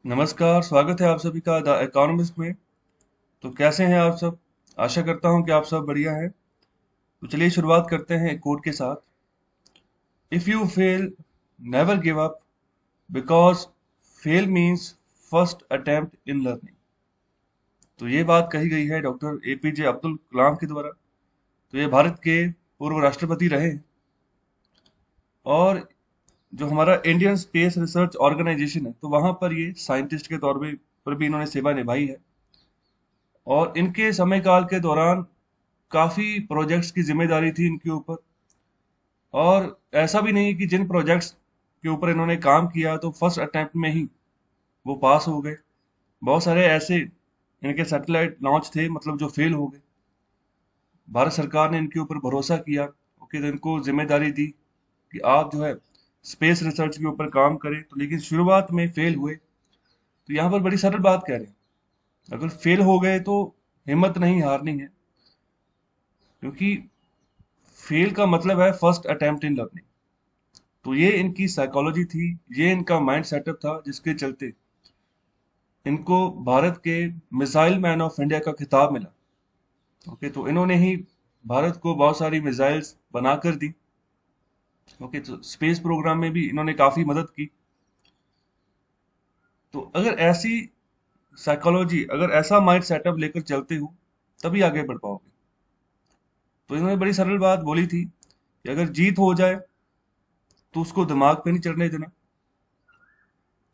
नमस्कार, स्वागत है आप सभी का द इकोनॉमिस्ट में। तो कैसे हैं आप सब? आशा करता हूं कि आप सब बढ़िया हैं। तो चलिए शुरुआत करते हैं एक कोट के साथ। If you fail, never give up, because fail means first attempt in learning. तो ये बात कही गई है डॉक्टर एपीजे अब्दुल कलाम के द्वारा। तो ये भारत के पूर्व राष्ट्रपति रहे हैं। और जो हमारा इंडियन स्पेस रिसर्च ऑर्गेनाइजेशन है, तो वहां पर ये साइंटिस्ट के तौर पर भी इन्होंने सेवा निभाई है। और इनके समय काल के दौरान काफी प्रोजेक्ट्स की जिम्मेदारी थी इनके ऊपर। और ऐसा भी नहीं कि जिन प्रोजेक्ट्स के ऊपर इन्होंने काम किया तो फर्स्ट अटेम्प्ट में ही वो पास हो गए। बहुत सारे ऐसे इनके सैटेलाइट लॉन्च थे, मतलब जो फेल हो गए। भारत सरकार ने इनके ऊपर भरोसा किया। ओके, तो इनको जिम्मेदारी दी कि आप जो है स्पेस रिसर्च के ऊपर काम करें। तो लेकिन शुरुआत में फेल हुए। तो यहाँ पर बड़ी सरल बात कह रहे हैं, अगर फेल हो गए तो हिम्मत नहीं हारनी है। क्योंकि फेल का मतलब है फर्स्ट अटेम्प्ट इन लर्निंग। तो ये इनकी साइकोलॉजी थी, ये इनका माइंड सेटअप था, जिसके चलते इनको भारत के मिसाइल मैन ऑफ इंडिया का खिताब मिला। ओके, तो इन्होंने ही भारत को बहुत सारी मिसाइल्स बनाकर दी। ओके, तो स्पेस प्रोग्राम में भी इन्होंने काफी मदद की। तो अगर ऐसी साइकोलॉजी, अगर ऐसा माइंड सेटअप लेकर चलते हो, तभी आगे बढ़ पाओगे। तो इन्होंने बड़ी सरल बात बोली थी कि अगर जीत हो जाए तो उसको दिमाग पे नहीं चढ़ने देना,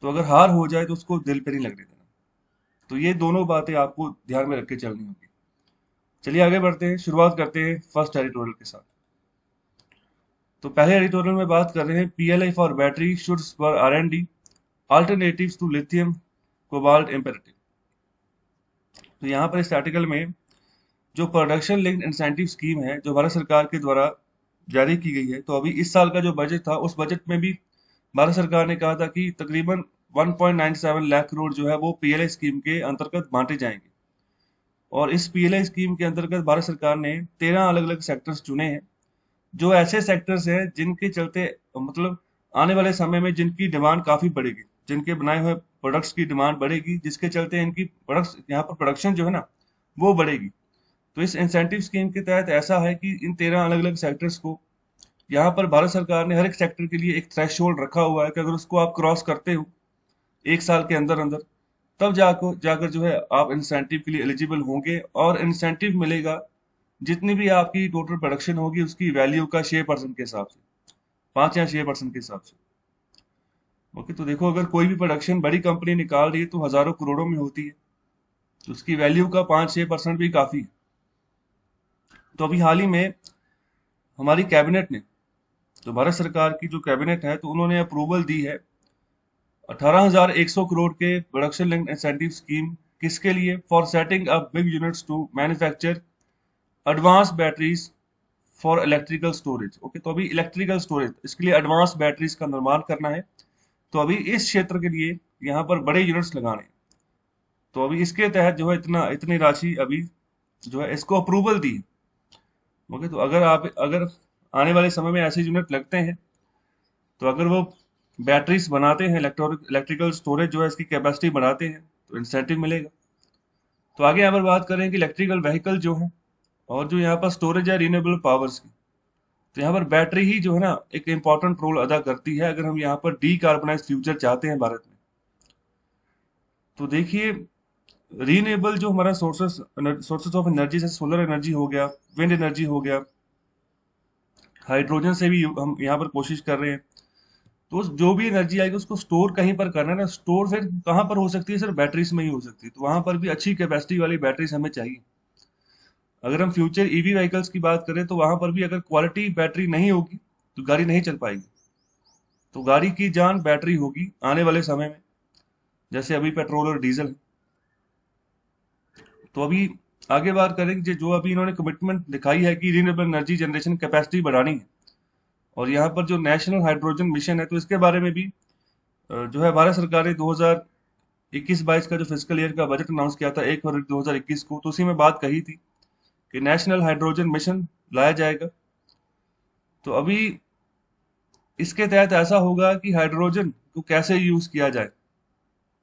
तो अगर हार हो जाए तो उसको दिल पे नहीं लगने देना। तो ये दोनों बातें आपको ध्यान में रख के चलनी होगी। चलिए आगे बढ़ते हैं, शुरुआत करते हैं फर्स्ट एडिटोरियल के साथ। तो पहले एडिटोरियल में बात कर रहे हैं PLI for battery should spur R and D alternatives to lithium cobalt imperative. तो यहाँ पर इस आर्टिकल में जो प्रोडक्शन लिंक्ड इंसेंटिव स्कीम है जो भारत सरकार के द्वारा जारी की गई है, तो अभी इस साल का जो बजट था उस बजट में भी भारत सरकार ने कहा था कि तकरीबन 1.97 लाख करोड़ जो है वो पीएलआई स्कीम के अंतर्गत बांटे जाएंगे। और इस पीएलआई स्कीम के अंतर्गत भारत सरकार ने 13 अलग अलग सेक्टर्स चुने हैं, जो ऐसे सेक्टर्स हैं जिनके चलते मतलब आने वाले समय में जिनकी डिमांड काफी बढ़ेगी, जिनके बनाए हुए प्रोडक्ट्स की डिमांड बढ़ेगी, जिसके चलते इनकी प्रोडक्ट्स यहाँ पर प्रोडक्शन जो है ना वो बढ़ेगी। तो इस इंसेंटिव स्कीम के तहत ऐसा है कि इन 13 अलग अलग सेक्टर्स को यहाँ पर भारत सरकार ने हर एक सेक्टर के लिए एक थ्रेशोल्ड रखा हुआ है कि अगर उसको आप क्रॉस करते हो एक साल के अंदर अंदर, तब जाकर जाकर जो है आप इंसेंटिव के लिए एलिजिबल होंगे। और इंसेंटिव मिलेगा जितनी भी आपकी टोटल प्रोडक्शन होगी उसकी वैल्यू का 6% के हिसाब से, 5 या 6% के हिसाब से। ओके, तो देखो अगर कोई भी प्रोडक्शन बड़ी कंपनी निकाल रही है तो हजारों करोड़ों में होती है, तो उसकी वैल्यू का 5-6% भी काफी है। तो अभी हाल ही में हमारी कैबिनेट ने, तो भारत सरकार की जो कैबिनेट है, तो उन्होंने अप्रूवल दी है 18,100 करोड़ के प्रोडक्शन लिंक्ड इंसेंटिव स्कीम। किसके लिए? For setting up big units to manufacture advance batteries for electrical storage. Okay, तो अभी इलेक्ट्रिकल स्टोरेज, इसके लिए एडवांस बैटरीज का निर्माण करना है। तो अभी इस क्षेत्र के लिए यहाँ पर बड़े यूनिट्स लगाने हैं। तो अभी इसके तहत जो है इतनी राशि अभी जो है इसको अप्रूवल दी है। ओके, तो अगर आने वाले समय में ऐसे यूनिट लगते हैं, तो अगर वो बैटरीज बनाते हैं, इलेक्ट्रिकल स्टोरेज जो है इसकी कैपेसिटी बढ़ाते हैं, तो इंसेंटिव मिलेगा। तो आगे यहाँ पर बात करें कि इलेक्ट्रिकल व्हीकल जो है और जो यहाँ पर स्टोरेज है रिन्यूएबल पावर्स की, तो यहाँ पर बैटरी ही जो है ना एक इम्पॉर्टेंट रोल अदा करती है अगर हम यहाँ पर डीकार्बोनाइज फ्यूचर चाहते हैं भारत में। तो देखिए, रीनेबल जो हमारा सोर्सेस ऑफ एनर्जी, जैसे सोलर एनर्जी हो गया, विंड एनर्जी हो गया, हाइड्रोजन से भी हम यहाँ पर कोशिश कर रहे हैं। तो जो भी एनर्जी आएगी उसको स्टोर कहीं पर करना है ना, स्टोर फिर कहाँ पर हो सकती है? सिर्फ बैटरीज में ही हो सकती है। तो वहां पर भी अच्छी कैपेसिटी वाली बैटरीज हमें चाहिए। अगर हम फ्यूचर ईवी व्हीकल्स की बात करें तो वहां पर भी अगर क्वालिटी बैटरी नहीं होगी तो गाड़ी नहीं चल पाएगी। तो गाड़ी की जान बैटरी होगी आने वाले समय में, जैसे अभी पेट्रोल और डीजल है। तो अभी आगे बात करें कि जो अभी इन्होंने कमिटमेंट दिखाई है कि रिन्यूएबल एनर्जी जनरेशन कैपेसिटी बढ़ानी है, और यहाँ पर जो नेशनल हाइड्रोजन मिशन है, तो इसके बारे में भी जो है भारत सरकार ने 2021-22 का जो फिजिकल ईयर का बजट अनाउंस किया था 1 फरवरी 2021 को, तो उसी में बात कही थी कि नेशनल हाइड्रोजन मिशन लाया जाएगा। तो अभी इसके तहत ऐसा होगा कि हाइड्रोजन को कैसे यूज किया जाए,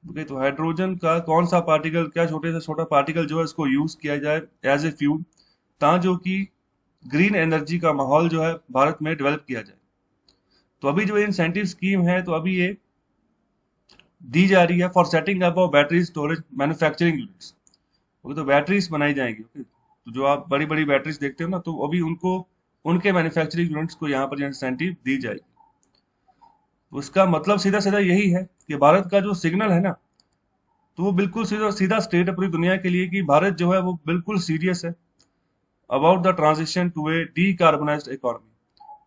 ओके, तो हाइड्रोजन का कौन सा पार्टिकल, क्या छोटे से छोटा पार्टिकल जो है इसको यूज किया जाए एज ए फ्यूल, ता जो कि ग्रीन एनर्जी का माहौल जो है भारत में डेवलप किया जाए। तो अभी जो इंसेंटिव स्कीम है, तो अभी ये दी जा रही है for setting up of battery storage manufacturing units. Okay, तो बैटरीज बनाई जाएंगी। ओके, तो जो आप बड़ी बड़ी बैटरीज देखते हो ना, तो अभी उनको, उनके मैन्युफैक्चरिंग यूनिट्स को यहाँ पर इंसेंटिव दी जाएगी। तो उसका मतलब सीधा सीधा यही है कि भारत का जो सिग्नल है ना, तो वो बिल्कुल सीधा सीधा स्टेट है पूरी दुनिया के लिए कि भारत जो है वो बिल्कुल सीरियस है about the transition to a decarbonised economy.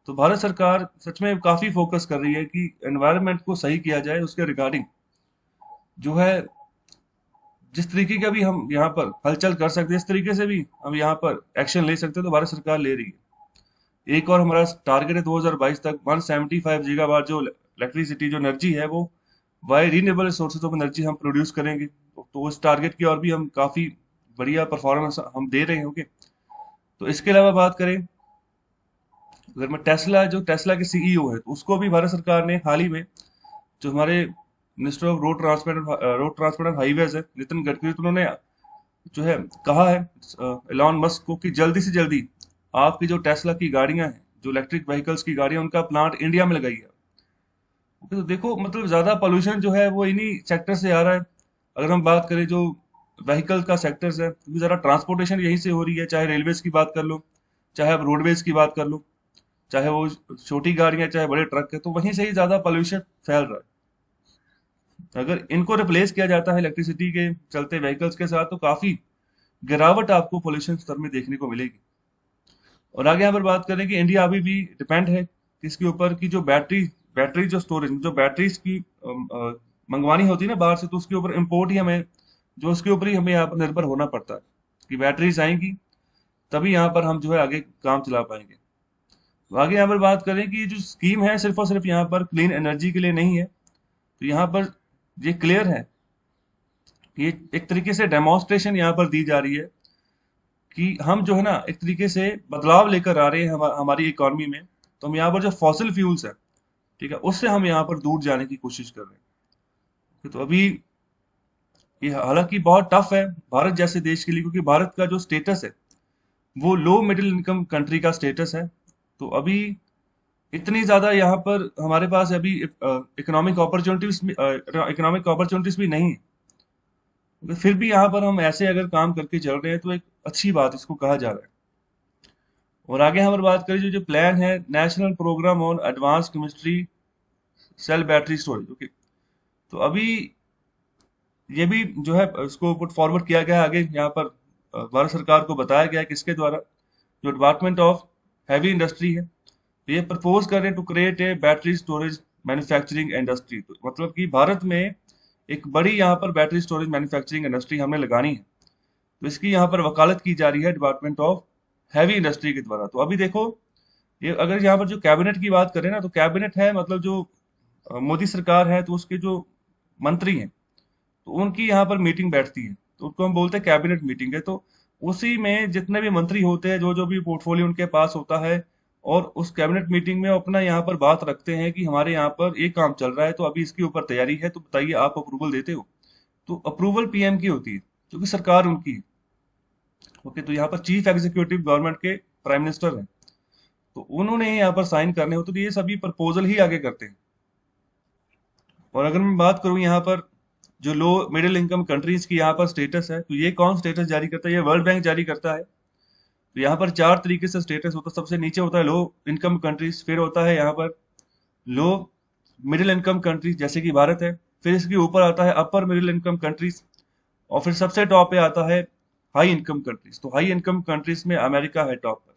तो भारत सरकार सच में काफी फोकस कर रही है कि एनवायरनमेंट को सही किया जाए, उसके रिगार्डिंग जो है जिस तरीके का भी हम यहाँ पर हलचल कर सकते हैं, इस तरीके से भी हम यहाँ पर एक्शन ले सकते हैं, तो भारत सरकार ले रही है। एक और हमारा टारगेट है 2022 तक 175 गीगावाट जो इलेक्ट्रिसिटी, जो एनर्जी है, वो by renewable sources of energy हम प्रोड्यूस करेंगे। तो उस टारगेट की और भी हम काफी बढ़िया परफॉर्मेंस हम दे रहे होंगे। तो इसके अलावा बात करें, अगर मैं टेस्ला, जो टेस्ला के सीईओ है, तो उसको भी भारत सरकार ने हाल ही में, जो हमारे minister of road transport and highways है नितिन गडकरी, तो उन्होंने जो है कहा है एलॉन मस्क को कि जल्दी से जल्दी आपकी जो टेस्ला की गाड़ियां हैं, जो इलेक्ट्रिक व्हीकल्स की गाड़ियां, उनका प्लांट इंडिया में लगाइए। तो देखो, मतलब ज्यादा पोल्यूशन जो है वो इन्हीं सेक्टर से आ रहा है। अगर हम बात करें जो व्हीकल का सेक्टर्स है, क्योंकि जरा ट्रांसपोर्टेशन यहीं से हो रही है, चाहे रेलवेज की बात कर लो, चाहे आप रोडवेज की बात कर लो, चाहे वो छोटी गाड़ियां, चाहे बड़े ट्रक है, तो वहीं से ही ज्यादा पोल्यूशन फैल रहा है। अगर इनको रिप्लेस किया जाता है इलेक्ट्रिसिटी के चलते व्हीकल्स के साथ, तो काफी गिरावट आपको पोल्यूशन स्तर में देखने को मिलेगी। और आगे यहाँ पर बात करें कि इंडिया अभी भी डिपेंड है किसके ऊपर, की जो बैटरी बैटरी जो स्टोरेज, जो बैटरीज की मंगवानी होती है ना बाहर से, तो उसके ऊपर इम्पोर्ट ही हमें, जो उसके ऊपर ही हमें यहाँ पर निर्भर होना पड़ता है कि बैटरीज आएंगी तभी यहाँ पर हम जो है आगे काम चला पाएंगे। तो आगे यहाँ पर बात करें कि जो स्कीम है सिर्फ और सिर्फ यहाँ पर क्लीन एनर्जी के लिए नहीं है। तो यहाँ पर ये क्लियर है कि ये एक तरीके से डेमोन्स्ट्रेशन यहाँ पर दी जा रही है कि हम जो है ना एक तरीके से बदलाव लेकर आ रहे हैं हमारी इकोनॉमी में। तो हम यहाँ पर जो फॉसिल फ्यूल्स है, ठीक है, उससे हम यहाँ पर दूर जाने की कोशिश कर रहे हैं। तो अभी ये हालांकि बहुत टफ है भारत जैसे देश के लिए, क्योंकि भारत का जो स्टेटस है वो लो मिडिल इनकम कंट्री का स्टेटस है। तो अभी इतनी ज्यादा यहाँ पर हमारे पास अभी इकोनॉमिक अपॉर्चुनिटीज भी नहीं है। तो फिर भी यहाँ पर हम ऐसे अगर काम करके चल रहे हैं, तो एक अच्छी बात इसको कहा जा रहा है। और आगे यहाँ पर बात करें, जो जो प्लान है national programme on advance chemistry cell battery storage. Okay, तो अभी ये भी जो है इसको पुट फॉरवर्ड किया गया है आगे, यहाँ पर भारत सरकार को बताया गया है किसके द्वारा, जो डिपार्टमेंट ऑफ हैवी इंडस्ट्री है। तो ये प्रपोज कर रहे हैं to create a battery storage manufacturing industry. तो मतलब कि भारत में एक बड़ी यहाँ पर बैटरी स्टोरेज मैन्युफैक्चरिंग इंडस्ट्री हमने लगानी है। तो इसकी यहाँ पर वकालत की जा रही है डिपार्टमेंट ऑफ हैवी इंडस्ट्री के द्वारा। तो अभी देखो, ये अगर यहाँ पर जो कैबिनेट की बात करें ना, तो कैबिनेट है मतलब जो मोदी सरकार है, तो उसके जो मंत्री हैं, तो उनकी यहाँ पर मीटिंग बैठती है, तो उसको हम बोलते हैं कैबिनेट मीटिंग है। तो उसी में जितने भी मंत्री होते हैं, जो जो भी पोर्टफोलियो उनके पास होता है, और उस कैबिनेट मीटिंग में अपना यहाँ पर बात रखते हैं कि हमारे यहाँ पर एक काम चल रहा है, तो अभी इसके ऊपर तैयारी है, तो बताइए आप अप्रूवल देते हो। तो अप्रूवल पीएम की होती है, क्योंकि सरकार उनकी है। ओके, तो यहाँ पर चीफ एग्जीक्यूटिव गवर्नमेंट के प्राइम मिनिस्टर हैं, तो उन्होंने यहाँ पर साइन करने होते, तो ये सभी प्रपोजल ही आगे करते हैं। और अगर मैं बात करूँ यहाँ पर जो लो मिडिल इनकम कंट्रीज की यहाँ पर स्टेटस है, तो ये कौन स्टेटस जारी करता है? ये वर्ल्ड बैंक जारी करता है। तो यहाँ पर चार तरीके से स्टेटस होता है। सबसे नीचे होता है लो इनकम कंट्रीज, फिर होता है यहाँ पर लो मिडिल इनकम कंट्रीज जैसे कि भारत है, फिर इसके ऊपर आता है अपर मिडिल इनकम कंट्रीज, और फिर सबसे टॉप पे आता है हाई इनकम कंट्रीज। तो हाई इनकम कंट्रीज में अमेरिका है टॉप पर।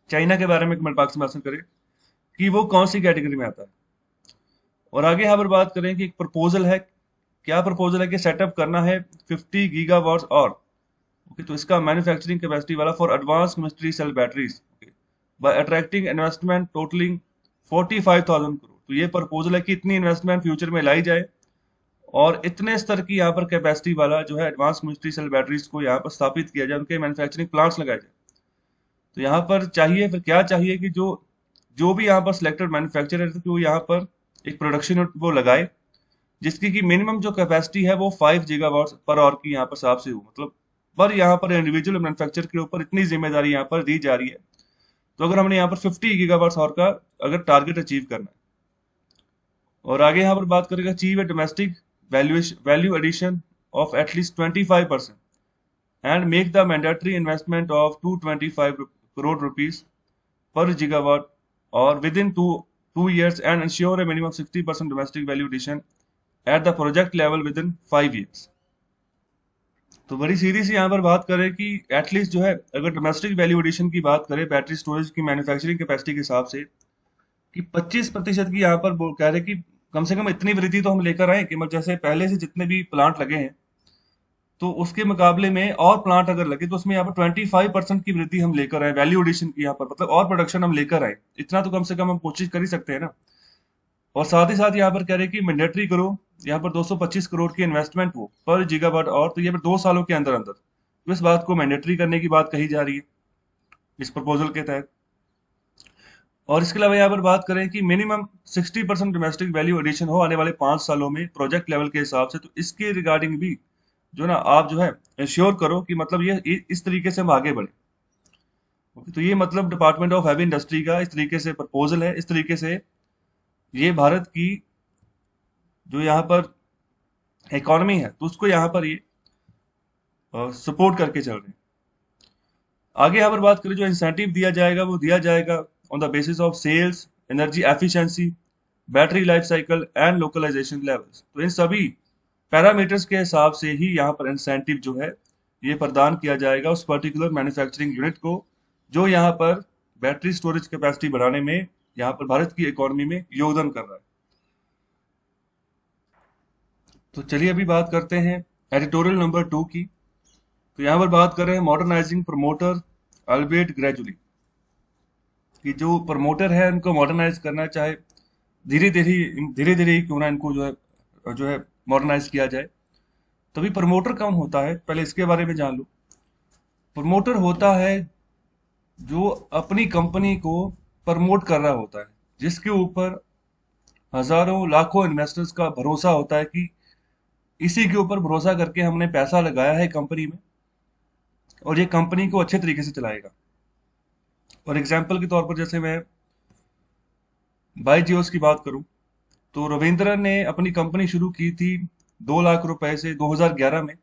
चाइना के बारे में कमेंट बॉक्स में आंसर करें कि वो कौन सी कैटेगरी में आता है। और आगे यहाँ पर बात करें कि एक प्रपोजल है, क्या प्रपोजल है कि सेटअप करना है 50 गीगावाट और ओके, तो इसका मैन्युफैक्चरिंग कैपेसिटी वाला for advance chemistry cell batteries by attracting investment totalling 45,000 crore. तो ये प्रपोजल है कि इतनी इन्वेस्टमेंट फ्यूचर में लाई जाए, और इतने स्तर की यहाँ पर कैपेसिटी वाला जो है एडवांस केमिस्ट्री सेल बैटरीज को यहाँ पर स्थापित किया जाए, उनके मैन्युफैक्चरिंग प्लांट्स लगाए जाए। तो यहाँ पर चाहिए, फिर क्या चाहिए कि जो जो भी यहाँ पर सिलेक्टेड मैन्युफैक्चरर है, तो वो यहाँ पर एक प्रोडक्शन यूनिट वो लगाए, जिसकी की मिनिमम जो कैपेसिटी है वो 5 गीगावाट पर आवर की यहाँ पर हिसाब से हो, मतलब पर यहाँ पर इंडिविजुअल मैन्युफैक्चर के ऊपर इतनी जिम्मेदारी यहाँ पर दी जा रही है। तो अगर हमने यहाँ पर 50 गीगावाट आवर का अगर टारगेट अचीव करना है, और आगे यहाँ पर बात करेगा achieve a domestic value addition of at least 25% and make the mandatory investment of 225 crore rupees per gigawatt or within two years and ensure a minimum 60% domestic value addition at the project level within 5 years। तो बड़ी सीधी सी यहाँ पर बात करें कि at least जो है अगर डोमेस्टिक वैल्यू एडिशन की बात करें बैटरी स्टोरेज की मैन्युफैक्चरिंग कैपेसिटी के हिसाब से कि 25% की यहाँ पर कह रहे कि कम से कम इतनी वृद्धि तो हम लेकर आए कि मतलब जैसे पहले से जितने भी प्लांट लगे हैं तो उसके मुकाबले में और प्लांट अगर लगे तो उसमें यहाँ पर 25% की वृद्धि हम लेकर आए वैल्यू एडिशन की, यहाँ पर मतलब और प्रोडक्शन हम लेकर आए, इतना तो कम से कम हम कोशिश कर ही सकते हैं ना। और साथ ही साथ यहाँ पर कह रहे हैं कि मैंडेटरी करो यहाँ पर 225 करोड़ की इन्वेस्टमेंट हो पर गीगावाट और, तो ये पर 2 सालों के अंदर अंदर, तो इस बात को मैंडेटरी करने की बात कही जा रही है इस प्रपोजल के तहत। और इसके अलावा यहाँ पर बात करें कि मिनिमम 60% डोमेस्टिक वैल्यू एडिशन हो आने वाले 5 सालों में प्रोजेक्ट लेवल के हिसाब से, तो इसके रिगार्डिंग भी जो ना आप जो है इंश्योर करो कि मतलब ये इस तरीके से हम आगे बढ़े। ओके, तो ये मतलब डिपार्टमेंट ऑफ हैवी इंडस्ट्री का इस तरीके से प्रपोजल है, इस तरीके से ये भारत की जो यहाँ पर इकोनॉमी है तो उसको यहाँ पर ये सपोर्ट करके चल रहे हैं। आगे यहाँ पर बात करें जो इंसेंटिव दिया जाएगा वो दिया जाएगा on the basis of sales, energy efficiency, battery life cycle and localisation levels. तो इन सभी पैरामीटर्स के हिसाब से ही यहाँ पर इंसेंटिव जो है ये प्रदान किया जाएगा उस पर्टिकुलर मैन्युफैक्चरिंग यूनिट को जो यहाँ पर बैटरी स्टोरेज कैपेसिटी बढ़ाने में यहाँ पर भारत की इकोनॉमी में योगदान कर रहा है। तो चलिए अभी बात करते हैं एडिटोरियल नंबर 2 की। तो यहाँ पर बात कर रहे हैं मॉडर्नाइजिंग प्रमोटर अल्बेट ग्रेजुअली, कि जो प्रमोटर है उनको मॉडर्नाइज करना, चाहे धीरे धीरे ही क्यों ना इनको जो है मॉडर्नाइज किया जाए। तभी प्रमोटर कौन होता है पहले इसके बारे में जान लो। प्रमोटर होता है जो अपनी कंपनी को प्रमोट कर रहा होता है, जिसके ऊपर हजारों लाखों इन्वेस्टर्स का भरोसा होता है कि इसी के ऊपर भरोसा करके हमने पैसा लगाया है कंपनी में और ये कंपनी को अच्छे तरीके से चलाएगा। और एग्जाम्पल के तौर पर जैसे मैं बाईजियोस की बात करूं तो रविंद्रन ने अपनी कंपनी शुरू की थी 2 लाख रुपए से 2011 में,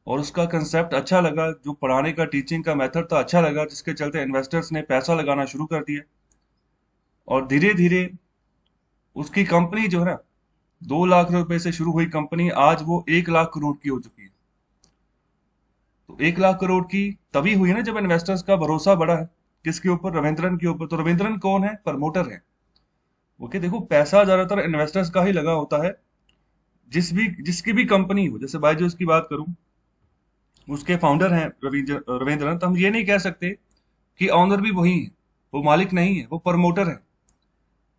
और उसका कंसेप्ट अच्छा लगा, जो पढ़ाने का टीचिंग का मेथड था अच्छा लगा, जिसके चलते इन्वेस्टर्स ने पैसा लगाना शुरू कर दिया और धीरे धीरे उसकी कंपनी जो है ना 2 लाख रुपए से शुरू हुई कंपनी आज वो 1 लाख करोड़ की हो चुकी है। तो 1 लाख करोड़ की तभी हुई ना जब इन्वेस्टर्स का भरोसा बढ़ा है किसके ऊपर, रविंद्रन के ऊपर। तो रविंद्रन कौन है, प्रमोटर है। ओके, देखो पैसा ज्यादातर इन्वेस्टर्स का ही लगा होता है, जिसकी भी कंपनी हो। जैसे बायजूस की बात करूं, उसके फाउंडर हैं रविंद्रन, तो हम ये नहीं कह सकते कि ऑनर भी वही है, वो मालिक नहीं है, वो प्रमोटर है।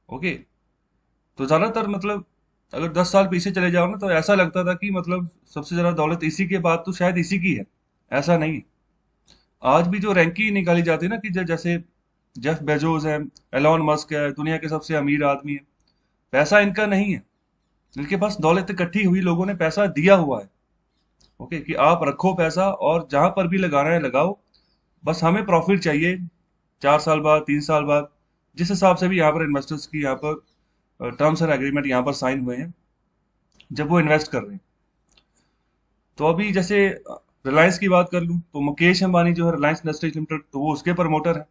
ओके, तो ज्यादातर मतलब अगर 10 साल पीछे चले जाओ ना तो ऐसा लगता था कि मतलब सबसे ज्यादा दौलत इसी के बाद तो शायद इसी की है। ऐसा नहीं है। आज भी जो रैंकिंग निकाली जाती है ना कि जैसे जेफ बेजोस है, एलॉन मस्क है, दुनिया के सबसे अमीर आदमी है, पैसा इनका नहीं है, इनके पास दौलत इकट्ठी हुई, लोगों ने पैसा दिया हुआ है। ओके, कि आप रखो पैसा और जहां पर भी लगाना है लगाओ, बस हमें प्रॉफिट चाहिए 4 साल बाद, 3 साल बाद, जिस हिसाब से भी यहाँ पर इन्वेस्टर्स की यहाँ पर टर्म्स एंड एग्रीमेंट यहाँ पर साइन हुए हैं जब वो इन्वेस्ट कर रहे हैं। तो अभी जैसे रिलायंस की बात कर लूं तो मुकेश अंबानी जो है रिलायंस इंडस्ट्रीज लिमिटेड, तो वो उसके प्रमोटर है।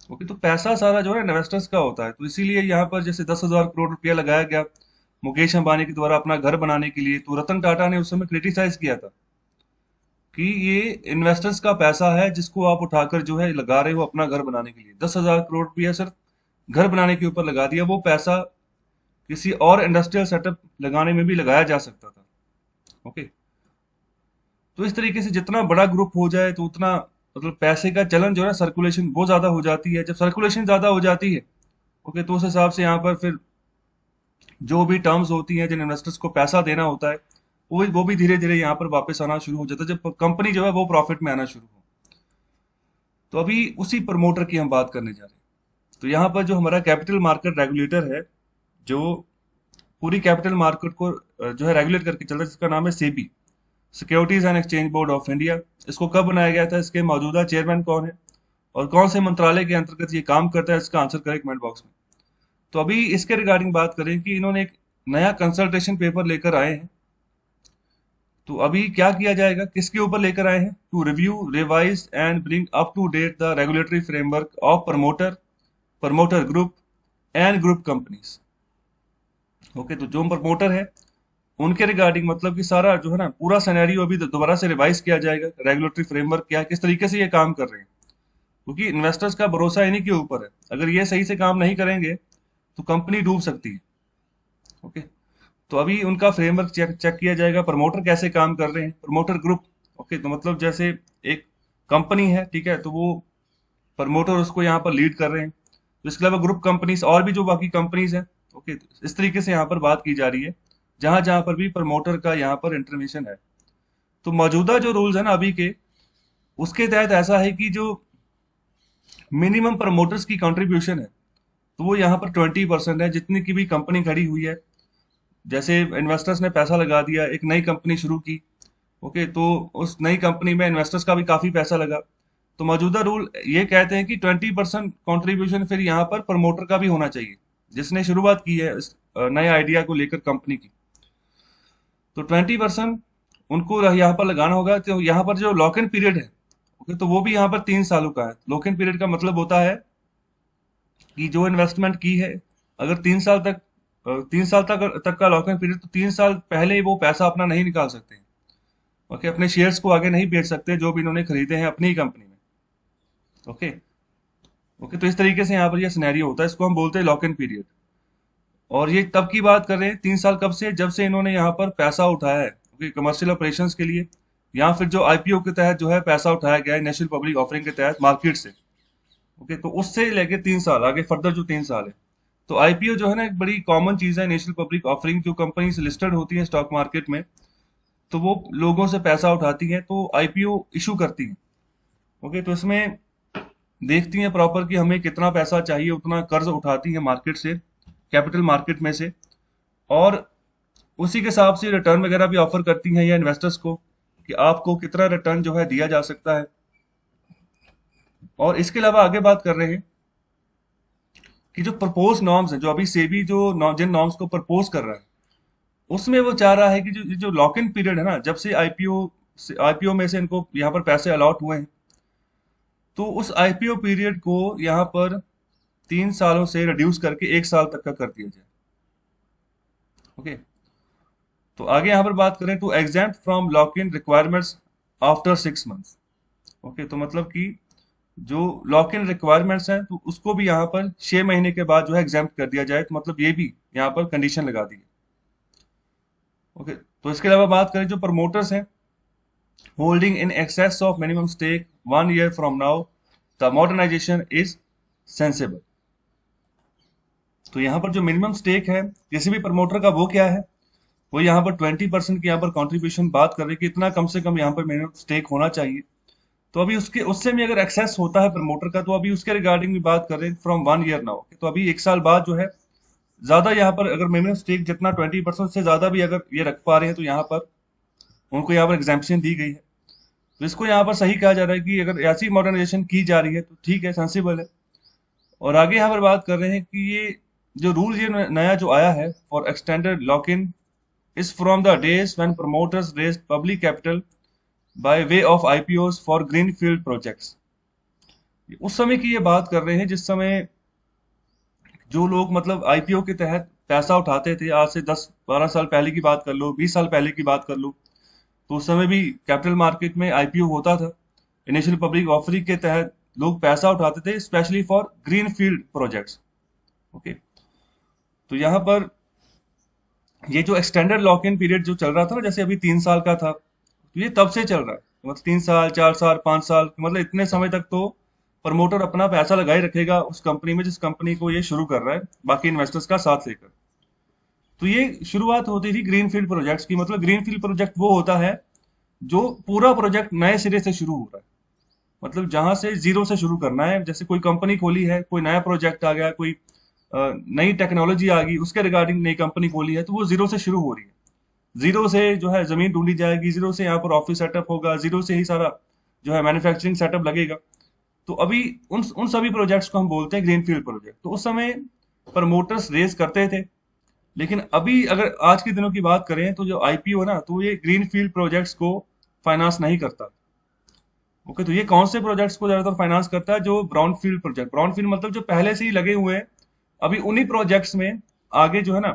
ओके, तो पैसा सारा जो है इन्वेस्टर्स का होता है, तो इसीलिए यहाँ पर जैसे 10,000 करोड़ रुपया लगाया गया मुकेश अंबानी के द्वारा अपना घर बनाने के लिए, तो रतन टाटा ने उस समय क्रिटिसाइज किया था कि ये इन्वेस्टर्स का पैसा है जिसको आप उठाकर जो है लगा रहे हो अपना घर बनाने के लिए। 10,000 करोड़ रुपया सिर्फ घर बनाने के ऊपर लगा दिया, वो पैसा किसी और इंडस्ट्रियल सेटअप लगाने में भी लगाया जा सकता था। ओके, तो इस तरीके से जितना बड़ा ग्रुप हो जाए तो उतना मतलब पैसे का चलन जो है सर्कुलेशन वो ज्यादा हो जाती है। जब सर्कुलेशन ज्यादा हो जाती है, ओके, तो उस हिसाब से यहाँ पर फिर जो भी टर्म्स होती हैं जिन इन्वेस्टर्स को पैसा देना होता है वो भी धीरे धीरे यहाँ पर वापस आना शुरू हो जाता है जब कंपनी जो है वो प्रॉफिट में आना शुरू हो। तो अभी उसी प्रमोटर की हम बात करने जा रहे हैं। तो यहाँ पर जो हमारा कैपिटल मार्केट रेगुलेटर है, जो पूरी कैपिटल मार्केट को जो है रेगुलेट करके चलता है, जिसका नाम है SEBI, securities and exchange board of India. इसको कब बनाया गया था, इसके मौजूदा चेयरमैन कौन है, और कौन से मंत्रालय के अंतर्गत ये काम करता है, इसका आंसर करें कमेंट बॉक्स में। तो अभी इसके रिगार्डिंग बात करें कि इन्होंने एक नया कंसल्टेशन पेपर लेकर आए हैं। तो अभी क्या किया जाएगा, किसके ऊपर लेकर आए हैं, to review, revise and bring up to date the regulatory framework of promoter group and group companies. Okay, तो जो प्रमोटर है उनके रिगार्डिंग मतलब कि सारा जो है ना पूरा सिनेरियो अभी दोबारा से रिवाइज किया जाएगा। रेगुलेटरी फ्रेमवर्क क्या है, किस तरीके से ये काम कर रहे हैं, क्योंकि इन्वेस्टर्स का भरोसा इन्हीं के ऊपर है। अगर ये सही से काम नहीं करेंगे तो कंपनी डूब सकती है। ओके, तो अभी उनका फ्रेमवर्क चेक चेक किया जाएगा। प्रमोटर कैसे काम कर रहे हैं, प्रमोटर ग्रुप। ओके, तो मतलब जैसे एक कंपनी है, ठीक है, तो वो प्रमोटर उसको यहाँ पर लीड कर रहे हैं। तो इसके अलावा ग्रुप कंपनीज और भी जो बाकी कंपनीज हैं। ओके, तो इस तरीके से यहाँ पर बात की जा रही है, जहां जहां पर भी प्रमोटर का यहाँ पर इंटरवेंशन है। तो मौजूदा जो रूल्स है ना अभी के, उसके तहत ऐसा है कि जो मिनिमम प्रमोटर्स की कंट्रीब्यूशन है, तो वो यहाँ पर 20% है, जितनी की भी कंपनी खड़ी हुई है। जैसे इन्वेस्टर्स ने पैसा लगा दिया, एक नई कंपनी शुरू की। ओके, तो उस नई कंपनी में इन्वेस्टर्स का भी काफी पैसा लगा। तो मौजूदा रूल ये कहते हैं कि 20% कॉन्ट्रीब्यूशन फिर यहाँ पर प्रमोटर का भी होना चाहिए, जिसने शुरुआत की है इस नए आइडिया को लेकर कंपनी की। तो 20% उनको यहाँ पर लगाना होगा। तो यहाँ पर जो लॉक इन पीरियड है, ओके, तो वो भी यहाँ पर 3 सालों का है। लॉक इन पीरियड का मतलब होता है कि जो इन्वेस्टमेंट की है, अगर 3 साल तक 3 साल तक का लॉक इन पीरियड, तो 3 साल पहले वो पैसा अपना नहीं निकाल सकते। ओके, अपने शेयर्स को आगे नहीं बेच सकते जो भी इन्होंने खरीदे हैं अपनी ही कंपनी में। ओके, ओके, तो इस तरीके से यहाँ पर ये सिनेरियो होता है, इसको हम बोलते हैं लॉक इन पीरियड। और ये तब की बात कर रहे हैं, 3 साल कब से, जब से इन्होंने यहाँ पर पैसा उठाया है, ओके, कमर्शियल ऑपरेशंस के लिए, या फिर जो आईपीओ के तहत जो है पैसा उठाया गया है नेशनल पब्लिक ऑफरिंग के तहत मार्केट से। ओके, तो उससे लेके 3 साल आगे फर्दर जो 3 साल है। तो आईपीओ जो है ना एक बड़ी कॉमन चीज है, नेशनल पब्लिक ऑफरिंग, जो कंपनी लिस्टेड होती है स्टॉक मार्केट में, तो वो लोगों से पैसा उठाती है, तो आईपीओ इशू करती है। ओके, तो इसमें देखती हैं प्रॉपर कि हमें कितना पैसा चाहिए, उतना कर्ज उठाती है मार्केट से, कैपिटल मार्केट में से, और उसी के हिसाब से रिटर्न वगैरह भी ऑफर करती हैं या इन्वेस्टर्स को, कि आपको कितना रिटर्न जो है दिया जा सकता है। और इसके अलावा आगे बात कर रहे हैं कि जो प्रपोज नॉर्म्स है, जो अभी सेबी जो जिन नॉर्म्स को प्रपोज कर रहा है, उसमें वो चाह रहा है कि जो जो लॉक इन पीरियड है ना, जब से आईपीओ में से इनको यहाँ पर पैसे अलॉट हुए हैं, तो उस आईपीओ पीरियड को यहाँ पर 3 सालों से रिड्यूस करके 1 साल तक का कर दिया जाए। ओके, तो आगे यहाँ पर बात करें, to exempt from lock in requirements after 6 months. Okay, तो मतलब कि जो लॉक इन रिक्वायरमेंट्स हैं, तो उसको भी यहाँ पर 6 महीने के बाद जो है एग्जाम्प्ट कर दिया जाए। तो मतलब ये भी यहाँ पर कंडीशन लगा दी है। ओके, तो इसके अलावा बात करें, जो प्रमोटर्स हैं holding in excess of minimum stake 1 year from now, the modernisation is sensible. तो यहाँ पर जो मिनिमम स्टेक है किसी भी प्रमोटर का, वो क्या है, वो यहाँ पर 20% की यहाँ पर कॉन्ट्रीब्यूशन बात कर रहे हैं कि इतना कम से कम यहाँ पर मिनिमम स्टेक होना चाहिए। तो अभी उसके उससे भी अगर एक्सेस होता है प्रमोटर का, तो अभी उसके रिगार्डिंग भी बात कर रहे हैं फ्रॉम 1 year नाउ। तो अभी 1 साल बाद जो है ज्यादा यहाँ पर अगर मिनिमम स्टेक जितना 20% से ज्यादा भी अगर ये रख पा रहे हैं, तो यहाँ पर उनको यहाँ पर एग्जाम्पशन दी गई है। तो इसको यहाँ पर सही कहा जा रहा है कि अगर ऐसी मॉडर्नाइजेशन की जा रही है तो ठीक है, सेंसिबल है। और आगे यहाँ पर बात कर रहे हैं कि ये जो रूल ये नया जो आया है for extended lock in is from the days when promoters raised public capital by way of IPOs for greenfield projects. उस समय की ये बात कर रहे हैं जिस समय जो लोग मतलब आईपीओ के तहत पैसा उठाते थे, आज से 10-12 साल पहले की बात कर लो, 20 साल पहले की बात कर लो, तो उस समय भी कैपिटल मार्केट में आईपीओ होता था। इनिशियल पब्लिक ऑफरिंग के तहत लोग पैसा उठाते थे, specially for green field projects. Okay, तो यहाँ पर ये जो एक्सटेंडेड लॉक इन पीरियड जो चल रहा था ना, जैसे अभी 3 साल का था, तो ये तब से चल रहा है। मतलब 3 साल, 4 साल, 5 साल, मतलब इतने समय तक तो प्रमोटर अपना पैसा लगाए रखेगा उस कंपनी में जिस कंपनी को ये शुरू कर रहा है, बाकी इन्वेस्टर्स का साथ लेकर। तो ये शुरुआत होती थी ग्रीन फील्ड प्रोजेक्ट्स की। मतलब ग्रीन फील्ड प्रोजेक्ट वो होता है जो पूरा प्रोजेक्ट नए सिरे से शुरू हो रहा है, मतलब जहां से जीरो से शुरू करना है। जैसे कोई कंपनी खोली है, कोई नया प्रोजेक्ट आ गया, कोई नई टेक्नोलॉजी आ गई, उसके रिगार्डिंग नई कंपनी खोली है, तो वो जीरो से शुरू हो रही है। जीरो से जो है जमीन ढूंढी जाएगी, जीरो से यहाँ पर ऑफिस सेटअप होगा, जीरो से ही सारा जो है मैन्युफैक्चरिंग सेटअप लगेगा। तो अभी उन उन सभी प्रोजेक्ट्स को हम बोलते हैं ग्रीनफील्ड प्रोजेक्ट। तो उस समय प्रमोटर्स रेज करते थे, लेकिन अभी अगर आज के दिनों की बात करें तो जो आईपीओ है ना, तो ये ग्रीनफील्ड प्रोजेक्ट्स को फाइनेंस नहीं करता। ओके, तो ये कौन से प्रोजेक्ट्स को ज्यादातर फाइनेंस करता है? जो ब्राउनफील्ड प्रोजेक्ट, ब्राउनफील्ड मतलब जो पहले से ही लगे हुए हैं, अभी उन्हीं प्रोजेक्ट्स में आगे जो है ना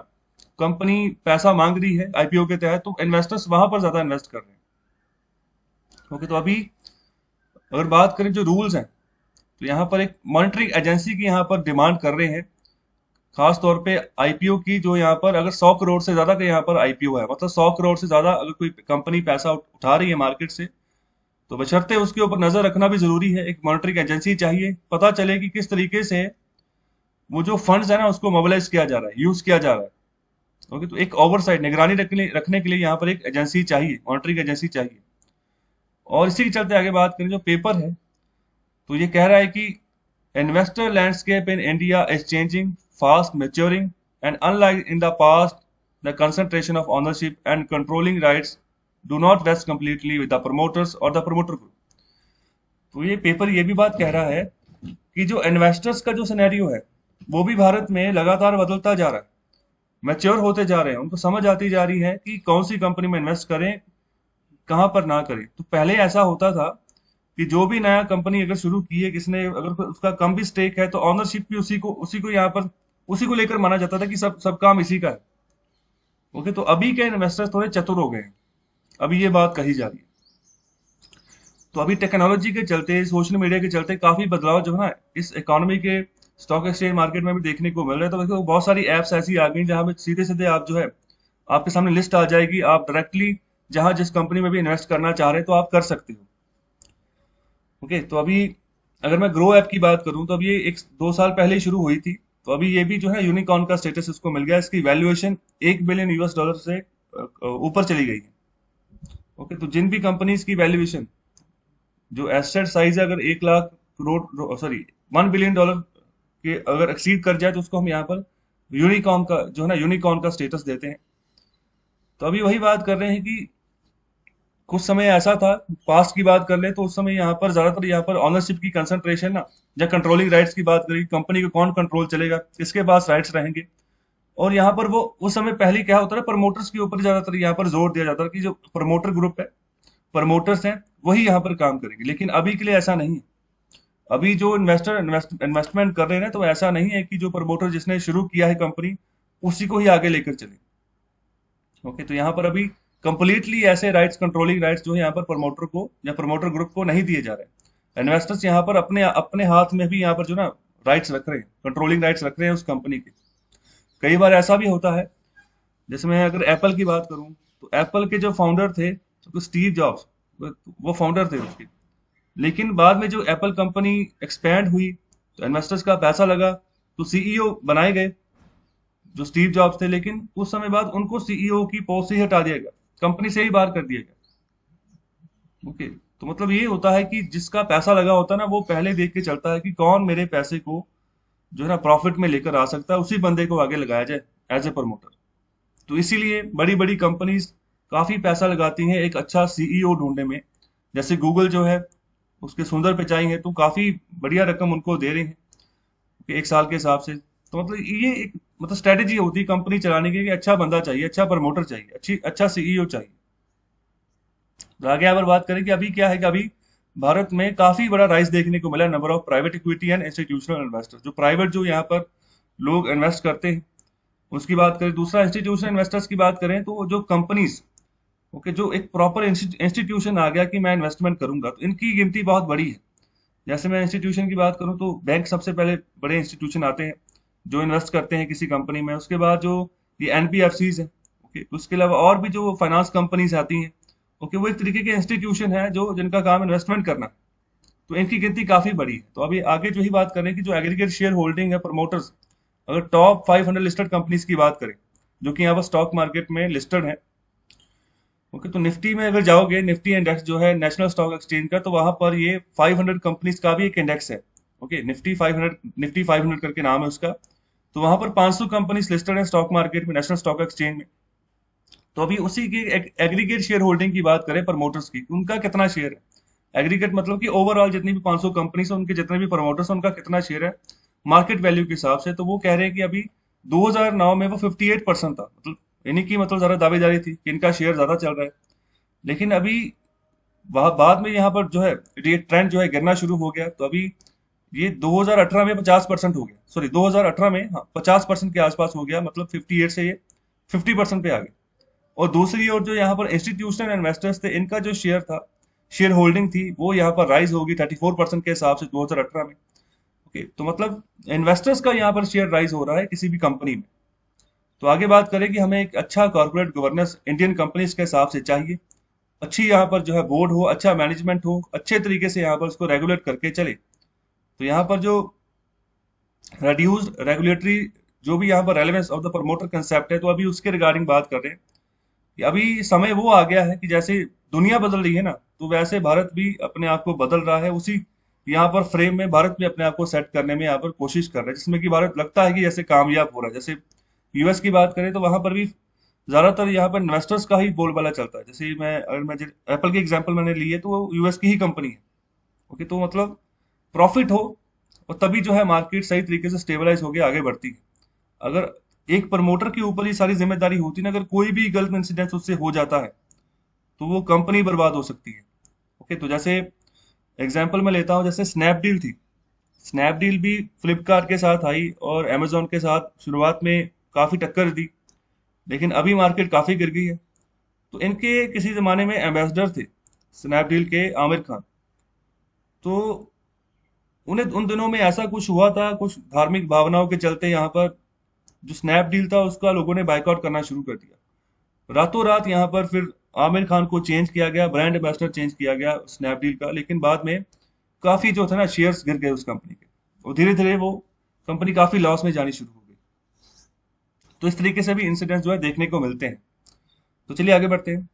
कंपनी पैसा मांग रही है आईपीओ के तहत, तो इन्वेस्टर्स वहां पर ज्यादा इन्वेस्ट कर रहे हैं। ओके, तो अभी अगर बात करें जो रूल्स हैं, तो यहाँ पर एक मॉनिटरिंग एजेंसी की यहाँ पर डिमांड कर रहे हैं, खास तौर पे आईपीओ की। जो यहाँ पर अगर 100 करोड़ से ज्यादा का यहाँ पर आईपीओ है, मतलब 100 करोड़ से ज्यादा अगर कोई कंपनी पैसा उठा रही है मार्केट से, तो बशर्ते उसके ऊपर नजर रखना भी जरूरी है। एक मॉनिटरिंग एजेंसी चाहिए, पता चले कि किस तरीके से वो जो फंड्स है ना उसको मोबिलाइज किया जा रहा है, यूज किया जा रहा है। ओके, तो एक ओवरसाइट, निगरानी रखने के लिए यहाँ पर एक एजेंसी चाहिए, मॉनिटरिंग एजेंसी चाहिए। और इसी के चलते आगे बात करें जो पेपर है, तो ये कह रहा है कि investor landscape in India is changing fast, maturing and unlike in the past the concentration of ownership and controlling rights do not vest completely with the promoters और द प्रमोटर ग्रुप। तो ये पेपर ये भी बात कह रहा है कि जो इन्वेस्टर्स का जो सिनेरियो है वो भी भारत में लगातार बदलता जा रहा है, मैच्योर होते जा रहे हैं। उनको समझ आती जा रही है कि कौन सी कंपनी में इन्वेस्ट करें, कहां पर ना करें। तो पहले ऐसा होता था कि जो भी नया कंपनी अगर शुरू की है किसने, अगर उसका कम भी स्टेक है, तो ऑनरशिप भी उसी को यहाँ पर उसी को लेकर माना जाता था कि सब सब काम इसी का है। ओके, तो अभी के इन्वेस्टर्स थोड़े चतुर हो गए हैं, अभी ये बात कही जा रही है। तो अभी टेक्नोलॉजी के चलते, सोशल मीडिया के चलते काफी बदलाव जो है ना इस इकोनॉमी के स्टॉक एक्सचेंज मार्केट में भी देखने को मिल रहा है। तो देखो बहुत सारी एप्स ऐसी आ गई जहां पे सीधे सीधे आप जो है आपके सामने लिस्ट आ जाएगी, आप डायरेक्टली जहां जिस कंपनी में भी इन्वेस्ट करना चाह रहे हैं तो आप कर सकते हो। ओके, तो अभी अगर मैं ग्रो ऐप की बात करूं तो अभी ये 1-2 साल पहले ही शुरू हुई थी, तो अभी ये भी जो है यूनिकॉर्न का स्टेटस इसको मिल गया। इसकी वैल्यूएशन $1 बिलियन से ऊपर चली गई है। ओके, तो जिन भी कंपनीज की वैल्यूएशन, जो एसेट साइज है अगर 1 लाख करोड़, सॉरी $1 बिलियन के अगर एक्सीड कर जाए, तो उसको हम यहाँ पर यूनिकॉर्न का जो है ना यूनिकॉर्न का स्टेटस देते हैं। तो अभी वही बात कर रहे हैं कि कुछ समय ऐसा था, पास्ट की बात कर ले तो उस समय यहाँ पर ज्यादातर यहाँ पर ऑनरशिप की कंसंट्रेशन ना, या कंट्रोलिंग राइट्स की बात करें, कंपनी को कौन कंट्रोल चलेगा, किसके पास राइट्स रहेंगे। और यहाँ पर वो उस समय पहले क्या होता है, प्रमोटर्स के ऊपर ज्यादातर यहाँ पर जोर दिया जाता है कि जो प्रमोटर ग्रुप है, प्रमोटर्स हैं, वही यहाँ पर काम करेंगे। लेकिन अभी के लिए ऐसा नहीं है। अभी जो इन्वेस्टमेंट कर रहे हैं, तो ऐसा नहीं है कि जो प्रमोटर जिसने शुरू किया है कंपनी उसी को ही आगे लेकर चले। ओके, तो यहाँ पर अभी कंप्लीटली ऐसे राइट्स, कंट्रोलिंग राइट्स जो है यहाँ पर प्रमोटर को या प्रमोटर ग्रुप को नहीं दिए जा रहे। इन्वेस्टर्स यहाँ पर अपने अपने हाथ में भी यहाँ पर जो ना राइट्स रख रहे हैं, कंट्रोलिंग राइट्स रख रहे हैं उस कंपनी के। कई बार ऐसा भी होता है, जैसे मैं अगर एप्पल की बात करूं, तो एप्पल के जो फाउंडर थे, तो स्टीव जॉब्स, वो फाउंडर थे उसके। लेकिन बाद में जो एप्पल कंपनी एक्सपैंड हुई, तो इन्वेस्टर्स का पैसा लगा, तो सीईओ बनाए गए जो स्टीव जॉब्स थे। लेकिन कुछ समय बाद उनको सीईओ की पोस्ट से ही हटा दिया गया, कंपनी से ही बाहर कर दिया गया। ओके, तो मतलब ये होता है कि जिसका पैसा लगा होता है ना, वो पहले देख के चलता है कि कौन मेरे पैसे को जो है ना प्रॉफिट में लेकर आ सकता है, उसी बंदे को आगे लगाया जाए एज ए प्रमोटर। तो इसीलिए बड़ी बड़ी कंपनीज काफी पैसा लगाती हैं एक अच्छा सीईओ ढूंढने में। जैसे गूगल जो है, उसके सुंदर पिचाई है, तो काफी बढ़िया रकम उनको दे रहे हैं कि 1 साल के हिसाब से। तो मतलब ये एक मतलब स्ट्रेटेजी होती है कंपनी चलाने की कि अच्छा बंदा चाहिए, अच्छा प्रमोटर चाहिए, अच्छा सीईओ चाहिए। तो आगे अगर बात करें कि अभी क्या है कि अभी भारत में काफी बड़ा राइज देखने को मिला number of private equity and institutional investor, जो प्राइवेट जो यहाँ पर लोग इन्वेस्ट करते हैं उसकी बात करें। दूसरा इंस्टीट्यूशनल इन्वेस्टर्स की बात करें, तो जो कंपनीज, ओके, जो एक प्रॉपर इंस्टीट्यूशन आ गया कि मैं इन्वेस्टमेंट करूंगा, तो इनकी गिनती बहुत बड़ी है। जैसे मैं इंस्टीट्यूशन की बात करूं, तो बैंक सबसे पहले बड़े इंस्टीट्यूशन आते हैं जो इन्वेस्ट करते हैं किसी कंपनी में। उसके बाद जो ये एनबीएफसीज है, ओके, उसके अलावा और भी जो फाइनेंस कंपनीज आती हैं, ओके, वो एक तरीके के इंस्टीट्यूशन है जो जिनका काम इन्वेस्टमेंट करना। तो इनकी गिनती काफी बड़ी है। तो अभी आगे जो ही बात करें कि जो एग्रीगेट शेयर होल्डिंग है प्रमोटर्स, अगर टॉप 500 लिस्टेड कंपनीज की बात करें जो कि यहाँ पर स्टॉक मार्केट में लिस्टेड है, ओके, तो निफ्टी में अगर जाओगे, निफ्टी इंडेक्स जो है नेशनल स्टॉक एक्सचेंज का, तो वहां पर ये 500 कंपनीज का भी एक इंडेक्स है। ओके, निफ्टी 500 करके नाम है उसका। तो वहां पर 500 कंपनीज लिस्टेड है स्टॉक मार्केट में, नेशनल स्टॉक एक्सचेंज में। तो अभी उसी की एग्रीगेट शेयर होल्डिंग की बात करें प्रमोटर्स की, उनका कितना शेयर है। एग्रीगेट मतलब कि ओवरऑल जितनी भी 500 कंपनीज है उनके जितने भी प्रमोटर्स हैं उनका कितना शेयर है मार्केट वैल्यू के हिसाब से। तो वो कह रहे हैं कि अभी 2009 में वो 58% था, मतलब यानी कि मतलब ज्यादा दावेदारी थी कि इनका शेयर ज्यादा चल रहा है। लेकिन अभी वहां बाद में यहाँ पर जो है ये ट्रेंड जो है गिरना शुरू हो गया। तो अभी ये 2018 में 50% हो गया, सॉरी 2018 में हाँ 50% के आसपास हो गया, मतलब 58 से ये 50% पे आ गया। और दूसरी ओर जो यहाँ पर इंस्टीट्यूशनल इन्वेस्टर्स थे, इनका जो शेयर था, शेयर होल्डिंग थी, वो यहाँ पर राइज होगी 34% के हिसाब से 2018 में। ओके, तो मतलब इन्वेस्टर्स का यहाँ पर शेयर राइज हो रहा है किसी भी कंपनी में। तो आगे बात करें कि हमें एक अच्छा कॉर्पोरेट गवर्नेंस इंडियन कंपनीज के हिसाब से चाहिए। अच्छी यहाँ पर जो है बोर्ड हो, अच्छा मैनेजमेंट हो, अच्छे तरीके से यहाँ पर उसको रेगुलेट करके चले। तो यहाँ पर जो रेड्यूस्ड रेगुलेटरी, जो भी यहाँ पर relevance of the promoter concept है, तो अभी उसके रिगार्डिंग बात कर रहे हैं कि अभी समय वो आ गया है कि जैसे दुनिया बदल रही है ना, तो वैसे भारत भी अपने आप को बदल रहा है। उसी यहाँ पर फ्रेम में भारत भी अपने आप को सेट करने में यहाँ पर कोशिश कर रहा है, जिसमें कि भारत लगता है कि जैसे कामयाब हो रहा है। जैसे यूएस की बात करें तो वहां पर भी ज्यादातर यहाँ पर इन्वेस्टर्स का ही बोलबाला चलता है। जैसे अगर मैं एप्पल की एग्जांपल मैंने ली है तो वो यूएस की ही कंपनी है। ओके, तो मतलब प्रॉफिट हो और तभी जो है मार्केट सही तरीके से स्टेबलाइज होकर आगे बढ़ती है। अगर एक प्रमोटर के ऊपर ही सारी जिम्मेदारी होती ना, अगर कोई भी गलत इंसिडेंट उससे हो जाता है तो वो कंपनी बर्बाद हो सकती है। ओके, तो जैसे एग्जांपल मैं लेता हूँ, जैसे स्नैपडील थी। स्नैपडील भी फ्लिपकार्ट के साथ आई और अमेजोन के साथ शुरुआत में काफी टक्कर दी, लेकिन अभी मार्केट काफी गिर गई है। तो इनके किसी जमाने में एम्बेसडर थे स्नैपडील के, आमिर खान। तो उन्हें उन दिनों में ऐसा कुछ हुआ था, कुछ धार्मिक भावनाओं के चलते यहाँ पर जो स्नैपडील था उसका लोगों ने बाइकआउट करना शुरू कर दिया। रातों रात यहाँ पर फिर आमिर खान को चेंज किया गया, ब्रांड एम्बेसडर चेंज किया गया स्नैपडील का। लेकिन बाद में काफी जो था ना शेयर्स गिर गए उस कंपनी के, और धीरे धीरे वो कंपनी काफी लॉस में जानी शुरू हो गई। तो इस तरीके से भी इंसिडेंट्स जो है देखने को मिलते हैं। तो चलिए आगे बढ़ते हैं।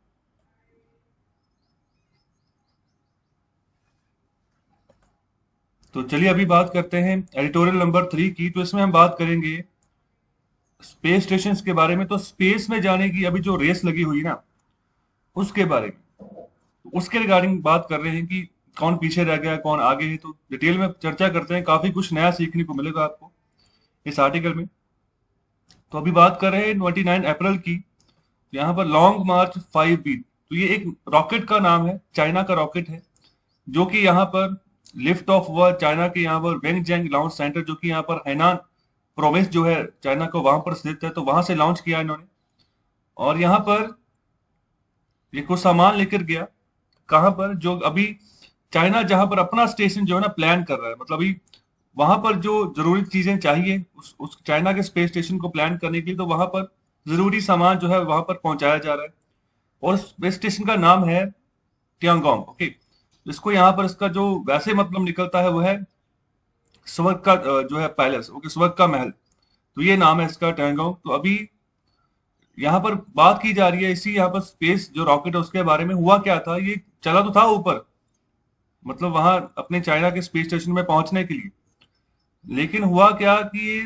तो चलिए अभी बात करते हैं एडिटोरियल नंबर 3 की। तो इसमें हम बात करेंगे स्पेस स्टेशन के बारे में। तो स्पेस में जाने की अभी जो रेस लगी हुई ना, उसके बारे में, उसके रिगार्डिंग बात कर रहे हैं कि कौन पीछे रह गया कौन आगे है। तो डिटेल में चर्चा करते हैं, काफी कुछ नया सीखने को मिलेगा आपको इस आर्टिकल में। तो अभी बात कर रहे हैं 29 अप्रैल की। यहाँ पर लॉन्ग मार्च 5B, तो ये एक रॉकेट का नाम है, चाइना का रॉकेट है, जो कि यहाँ पर लिफ्ट ऑफ हुआ चाइना के यहाँ पर वेंगजेंग लॉन्च सेंटर, जो कि यहाँ पर हैनान प्रोविंस जो है चाइना को वहां पर स्थित है, तो वहां से लॉन्च किया इन्होंने। और यहाँ पर ये कुछ सामान लेकर गया, कहां पर, जो अभी चाइना जहां पर अपना स्टेशन जो है ना प्लान कर रहा है, मतलब अभी वहां पर जो जरूरी चीजें चाहिए उस चाइना के स्पेस स्टेशन को प्लान करने के लिए, तो वहां पर जरूरी सामान जो है वहां पर पहुंचाया जा रहा है। और स्पेस स्टेशन का नाम है टियांगोंग। ओके, इसको यहाँ पर इसका जो वैसे मतलब निकलता है वो है स्वर्ग का जो है पैलेस, ओके, स्वर्ग का महल। तो ये नाम है इसका, टियांगोंग। तो अभी यहाँ पर बात की जा रही है इसी यहाँ पर स्पेस जो रॉकेट है उसके बारे में। हुआ क्या था, ये चला तो था ऊपर, मतलब वहां अपने चाइना के स्पेस स्टेशन में पहुंचने के लिए, लेकिन हुआ क्या कि ये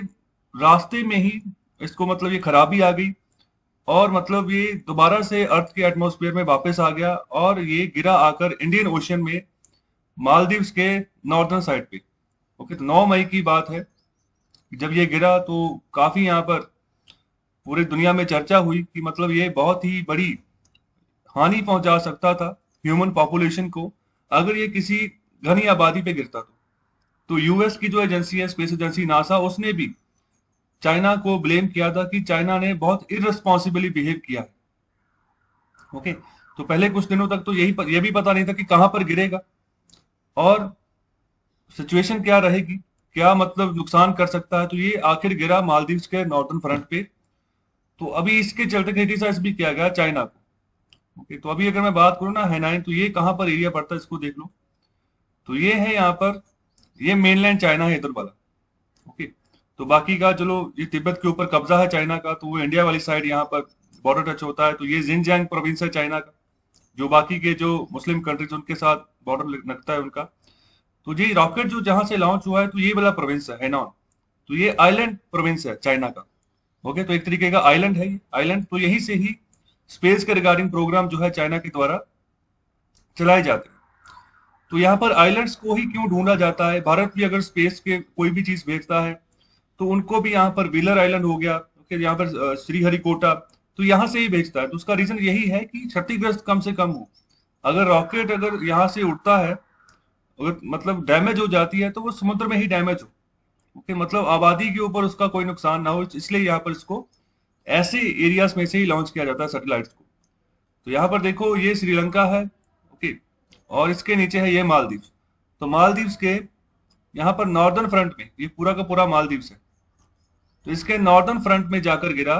रास्ते में ही इसको मतलब ये खराबी आ गई, और मतलब ये दोबारा से अर्थ के एटमॉस्फेयर में वापस आ गया, और ये गिरा आकर इंडियन ओशन में मालदीव्स के नॉर्दर्न साइड पे। ओके, तो 9 मई की बात है जब ये गिरा। तो काफी यहाँ पर पूरी दुनिया में चर्चा हुई कि मतलब ये बहुत ही बड़ी हानि पहुंचा सकता था ह्यूमन पॉपुलेशन को अगर ये किसी घनी आबादी पे गिरता। तो यूएस की जो एजेंसी है, स्पेस एजेंसी नासा, उसने भी चाइना को ब्लेम किया था कि चाइना ने बहुत इररिस्पॉन्सिबली बिहेव किया है। ओके, तो पहले कुछ दिनों तक तो ये भी पता नहीं था कि कहां पर गिरेगा और सिचुएशन क्या रहेगी, क्या मतलब नुकसान कर सकता है। तो ये आखिर गिरा मालदीव्स के नॉर्दर्न फ्रंट पे। तो अभी इसके चलते क्रिटिसाइज भी किया गया चाइना को। ओके, तो अभी अगर मैं बात करूँ ना हैनाइन, तो ये कहाँ पर एरिया पड़ता है इसको देख लो। तो ये है यहाँ पर, ये मेनलैंड चाइना है इधर वाला। ओके, तो बाकी का चलो, ये तिब्बत के ऊपर कब्जा है चाइना का, तो वो इंडिया वाली साइड यहाँ पर बॉर्डर टच होता है। तो ये जिनजियांग प्रोविंस है चाइना का, जो बाकी के जो मुस्लिम कंट्रीज उनके साथ बॉर्डर लगता है उनका। तो ये रॉकेट जो जहां से लॉन्च हुआ है, तो ये वाला प्रोविंस है हैनॉन। तो ये आइलैंड प्रोविंस है चाइना का। ओके, तो एक तरीके का आइलैंड है ये आइलैंड। तो यहीं से ही स्पेस के रिगार्डिंग प्रोग्राम जो है चाइना के द्वारा चलाए जाते हैं। तो यहाँ पर आइलैंड्स को ही क्यों ढूंढा जाता है? भारत भी अगर स्पेस के कोई भी चीज भेजता है तो उनको भी यहाँ पर व्हीलर आइलैंड हो गया, ओके, यहाँ पर श्रीहरिकोटा, तो यहाँ से ही भेजता है। तो उसका रीजन यही है कि क्षतिग्रस्त कम से कम हो। अगर रॉकेट अगर यहाँ से उड़ता है, अगर मतलब डैमेज हो जाती है, तो वो समुद्र में ही डैमेज हो, ओके, मतलब आबादी के ऊपर उसका कोई नुकसान ना हो, इसलिए यहाँ पर इसको ऐसे एरियाज में से ही लॉन्च किया जाता है सैटेलाइट्स को। तो यहाँ पर देखो ये श्रीलंका है, ओके, और इसके नीचे है ये मालदीव। तो मालदीव्स के यहाँ पर नॉर्दर्न फ्रंट में, ये पूरा का पूरा मालदीव्स है, तो इसके नॉर्दर्न फ्रंट में जाकर गिरा,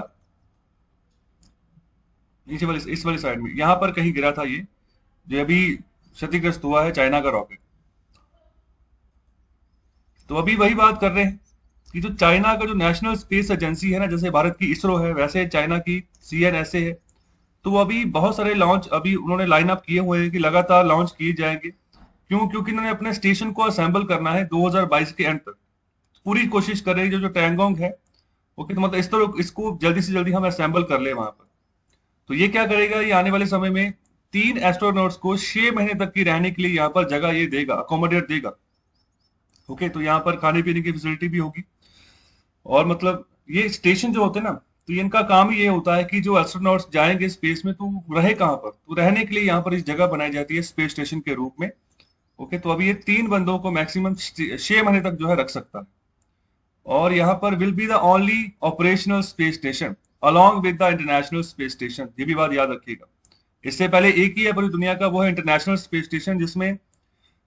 नीचे वाली इस वाली साइड में, यहां पर कहीं गिरा था ये, जो अभी क्षतिग्रस्त हुआ है चाइना का रॉकेट। तो अभी वही बात कर रहे हैं कि जो चाइना का जो नेशनल स्पेस एजेंसी है ना, जैसे भारत की इसरो है, वैसे चाइना की CNSA है। तो अभी बहुत सारे लॉन्च अभी उन्होंने लाइन अप किए हुए हैं कि लगातार लॉन्च किए जाएंगे। क्यों? क्योंकि इन्होंने अपने स्टेशन को असेंबल करना है 2022 के एंड तक। पूरी कोशिश कर रहे हैं जो जो टैंगोंग है, ओके, तो मतलब इस तरह इसको जल्दी से जल्दी हम असेंबल कर ले वहां पर। तो ये क्या करेगा, ये आने वाले समय में 3 एस्ट्रोनॉट्स को 6 महीने तक की रहने के लिए यहाँ पर जगह ये देगा, अकोमोडेट देगा। ओके, तो यहाँ पर खाने पीने की फैसिलिटी भी होगी। और मतलब ये स्टेशन जो होते हैं ना, तो इनका काम ही ये होता है कि जो एस्ट्रोनॉट्स जाएंगे स्पेस में, तो रहे कहाँ पर, तो रहने के लिए यहाँ पर इस जगह बनाई जाती है स्पेस स्टेशन के रूप में। ओके, तो अभी ये 3 बंदों को मैक्सिमम 6 महीने तक जो है रख सकता है। और यहाँ पर will be the only operational space station along with the international space station, ये भी बात याद रखिएगा। इससे पहले एक ही है पूरी दुनिया का, वो है इंटरनेशनल स्पेस स्टेशन, जिसमें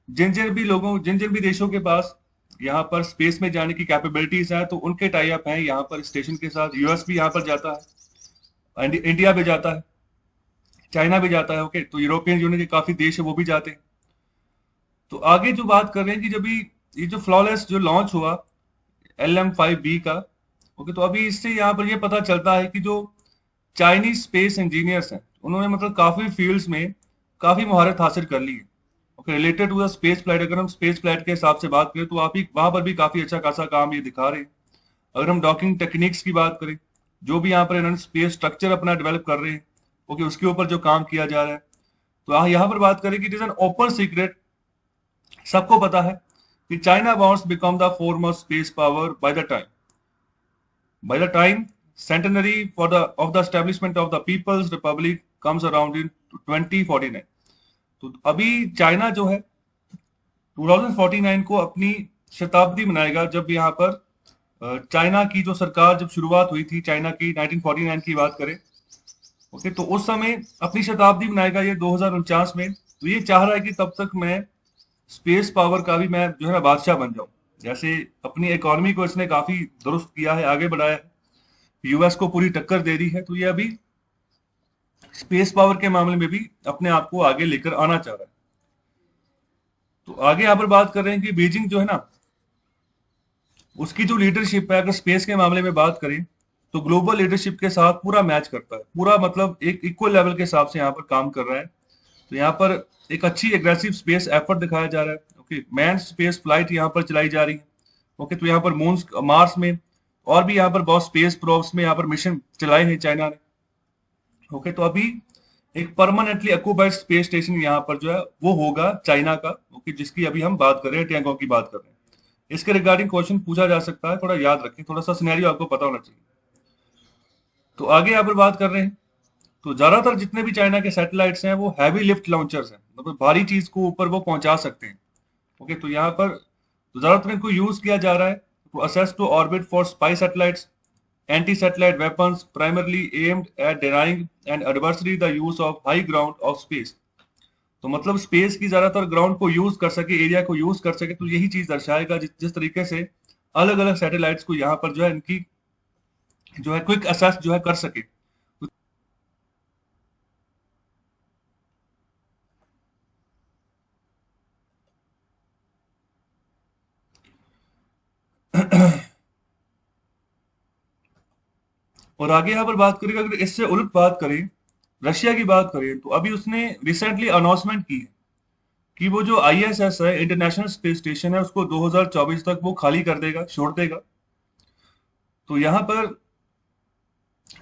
जिन जिन भी देशों के पास यहाँ पर स्पेस में जाने की कैपेबिलिटीज है, तो उनके टाई अप हैं यहाँ पर स्टेशन के साथ। यूएस भी यहाँ पर जाता है, इंडिया भी जाता है, चाइना भी जाता है, ओके, तो यूरोपियन यूनियन के काफी देश है वो भी जाते हैं। तो आगे जो बात कर रहे हैं कि जब ये जो फ्लॉलेस जो लॉन्च हुआ LM-5B का, ओके, तो अभी इससे यहाँ पर ये पता चलता है कि जो चाइनीज स्पेस इंजीनियर्स हैं, उन्होंने मतलब काफी फील्ड्स में काफी महारत हासिल कर ली है। Okay, related to the space flight, अगर हम स्पेस फ्लाइट के हिसाब से बात करें तो आप ही वहां पर भी काफी अच्छा खासा काम ये दिखा रहे हैं। अगर हम डॉकिंग टेक्निक्स की बात करें, जो भी यहाँ पर इन्होंने स्पेस स्ट्रक्चर अपना डेवलप कर रहे हैं, ओके, उसके ऊपर जो काम किया जा रहा है, तो यहाँ पर बात करें कि it is an open secret, सबको पता है कि China wants become the foremost space power by the time centenary of the establishment of the People's Republic comes around in 2049। तो अभी चाइना जो है 2049 को अपनी शताब्दी मनाएगा, जब यहाँ पर चाइना की जो सरकार जब शुरुआत हुई थी चाइना की 1949 की बात करें, ओके, तो उस समय अपनी शताब्दी मनाएगा ये 2049 में। तो ये चाह रहा है कि तब तक मैं स्पेस पावर का भी मैं जो है ना बादशाह बन जाऊं। जैसे अपनी इकोनॉमी को इसने काफी दुरुस्त किया है, आगे बढ़ाया है, यूएस को पूरी टक्कर दे रही है, तो ये अभी स्पेस पावर के मामले में भी अपने आप को आगे लेकर आना चाह रहा है। तो आगे यहाँ पर बात कर रहे हैं कि बीजिंग जो है ना, उसकी जो लीडरशिप है, अगर स्पेस के मामले में बात करें तो ग्लोबल लीडरशिप के साथ पूरा मैच करता है, पूरा मतलब एक इक्वल लेवल के हिसाब से यहाँ पर काम कर रहा है। तो यहाँ पर एक अच्छी एग्रेसिव स्पेस एफर्ट दिखाया जा रहा है। ओके, मैन स्पेस फ्लाइट यहाँ पर चलाई जा रही है। ओके, तो यहाँ पर मून, मार्स में और भी यहाँ पर बहुत स्पेस प्रोब्स में यहाँ पर मिशन चलाए हैं चाइना ने। ओके, तो अभी एक परमानेंटली ऑक्यूपाइड स्पेस स्टेशन यहाँ पर जो है वो होगा चाइना का, ओके, जिसकी अभी हम बात कर रहे हैं, टैंगोंग की बात कर रहे हैं। इसके रिगार्डिंग क्वेश्चन पूछा जा सकता है, थोड़ा याद रखें, थोड़ा सा सिनेरियो आपको पता होना चाहिए। तो आगे यहाँ पर बात कर रहे हैं, तो ज्यादातर जितने भी चाइना के सैटेलाइट्स हैं वो हैवी लिफ्ट लॉन्चर्स हैं, मतलब भारी चीज को ऊपर वो पहुंचा सकते हैं। ओके, तो यहाँ पर तो ज्यादातर इनको यूज किया जा रहा है to assess to orbit for spy satellites, anti satellite weapons primarily aimed at denying and adversary the use of high ground of space. तो मतलब स्पेस की ज्यादातर ग्राउंड को यूज कर सके, एरिया को यूज कर सके, तो यही चीज दर्शाएगा जिस तरीके से अलग अलग सैटेलाइट्स को यहाँ पर जो है इनकी जो है क्विक असेस जो है कर सके। और आगे यहाँ पर बात करें, अगर इससे उलट बात करें, रशिया की बात करें, तो अभी उसने रिसेंटली अनाउंसमेंट की है कि वो जो ISS है, इंटरनेशनल स्पेस स्टेशन है, उसको 2024 तक वो खाली कर देगा, छोड़ देगा। तो यहाँ पर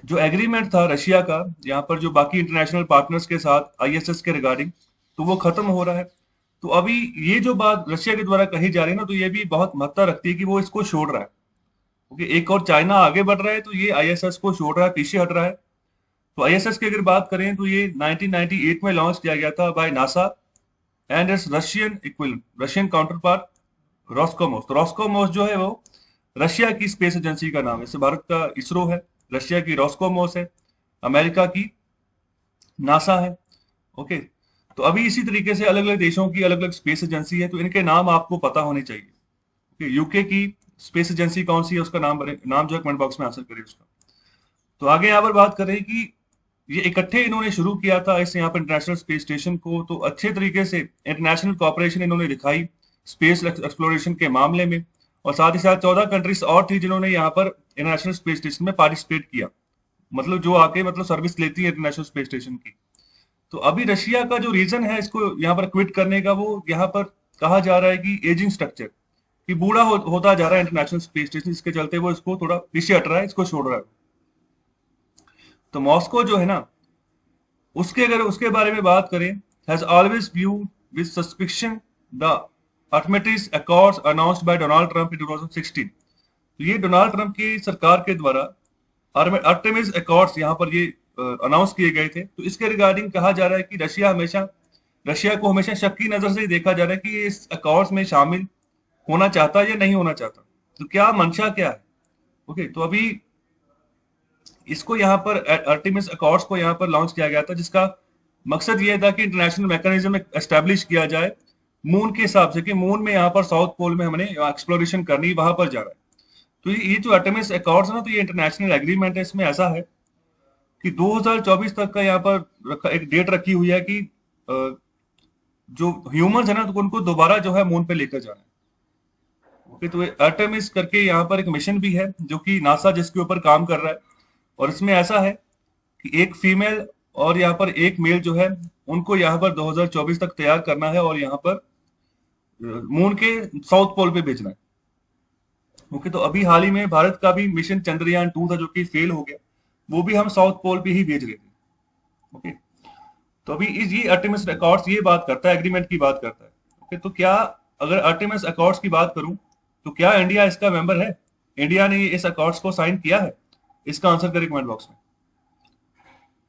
जो एग्रीमेंट था रशिया का, यहाँ पर जो बाकी इंटरनेशनल पार्टनर्स के साथ आईएसएस के रिगार्डिंग, तो वो खत्म हो रहा है। तो अभी ये जो बात रशिया के द्वारा कही जा रही है ना, तो ये भी बहुत महत्ता रखती है कि वो इसको छोड़ रहा है। ओके, एक और चाइना आगे बढ़ रहा है, तो ये आईएसएस को छोड़ रहा है, पीछे हट रहा है। तो आईएसएस की अगर बात करें तो ये 1998 में लॉन्च किया गया था by NASA and its Russian equivalent, Russian counterpart Roscosmos. तो रॉस्कोमोस जो है वो रशिया की स्पेस एजेंसी का नाम है। जैसे भारत का इसरो है, रशिया की रॉस्कोमोस है, अमेरिका की नासा है। ओके, तो अभी इसी तरीके से अलग अलग देशों की अलग अलग स्पेस एजेंसी है, तो इनके नाम आपको पता होने चाहिए। ओके, यूके की स्पेस एजेंसी कौन सी है, उसका नाम नाम जो है कमेंट बॉक्स में आंसर करिए उसका। तो आगे यहाँ पर बात करें कि ये इकट्ठे इन्होंने शुरू किया था इस यहाँ पर इंटरनेशनल स्पेस स्टेशन को, तो अच्छे तरीके से इंटरनेशनल कॉपरेशन इन्होंने दिखाई स्पेस एक्सप्लोरेशन के मामले में। और साथ ही साथ 14 कंट्रीज और थी जिन्होंने यहाँ पर इंटरनेशनल स्पेस स्टेशन में पार्टिसिपेट किया, मतलब जो आके मतलब सर्विस लेती है इंटरनेशनल स्पेस स्टेशन की। तो अभी रशिया का जो रीजन है इसको यहाँ पर क्विट करने का, वो यहाँ पर कहा जा रहा है कि एजिंग स्ट्रक्चर, कि बूढ़ा होता जा रहा है इंटरनेशनल स्पेस स्टेशन, इसके चलते वो इसको थोड़ा पीछे हट रहा है, इसको छोड़ रहा है। तो मॉस्को जो है ना, उसके अगर उसके बारे में बात करें, has always viewed with suspicion the Armistice Accords announced by Donald Trump in 2016। तो ये डोनाल्ड ट्रंप की सरकार के द्वारा आर्टेमिस अकॉर्ड्स यहाँ पर ये अनाउंस किए गए थे। तो इसके रिगार्डिंग कहा जा रहा है कि रशिया को हमेशा शक की नजर से देखा जा रहा है कि ये इस अकॉर्ड्स में शामिल होना चाहता या नहीं होना चाहता, तो क्या मंशा क्या है। ओके, तो अभी इसको यहाँ पर आर्टेमिस अकॉर्ड्स को यहाँ पर लॉन्च किया गया था, जिसका मकसद ये था कि इंटरनेशनल मैकेनिज्म एस्टेब्लिश किया जाए मून के हिसाब से, कि मून में यहाँ पर साउथ पोल में हमने एक्सप्लोरेशन करनी, वहां पर जा रहा है। तो ये जो आर्टेमिस अकॉर्ड्स है ना, तो ये इंटरनेशनल एग्रीमेंट है। इसमें ऐसा है कि 2024 तक का यहाँ पर एक डेट रखी हुई है कि जो ह्यूमंस है ना, तो उनको दोबारा जो है मून पे लेकर जाना है। ओके, तो आर्टेमिस करके यहाँ पर एक मिशन भी है जो कि नासा जिसके ऊपर काम कर रहा है। और इसमें ऐसा है कि एक फीमेल और यहाँ पर एक मेल जो है, उनको यहाँ पर 2024 तक तैयार करना है और यहाँ पर मून के साउथ पोल पे भेजना है। ओके, तो अभी हाल ही में भारत का भी मिशन चंद्रयान 2 था जो कि फेल हो गया, वो भी हम साउथ पोल पे ही भेज रहे थे। ओके, तो अभी ये आर्टेमिस अकॉर्ड्स ये बात करता है, एग्रीमेंट की बात करता है। ओके, तो क्या अगर आर्टेमिस अकॉर्ड्स की बात करूं, तो क्या इंडिया इसका मेंबर है? इंडिया ने इस अकॉर्ड्स को साइन किया है? इसका आंसर करें कमेंट बॉक्स में।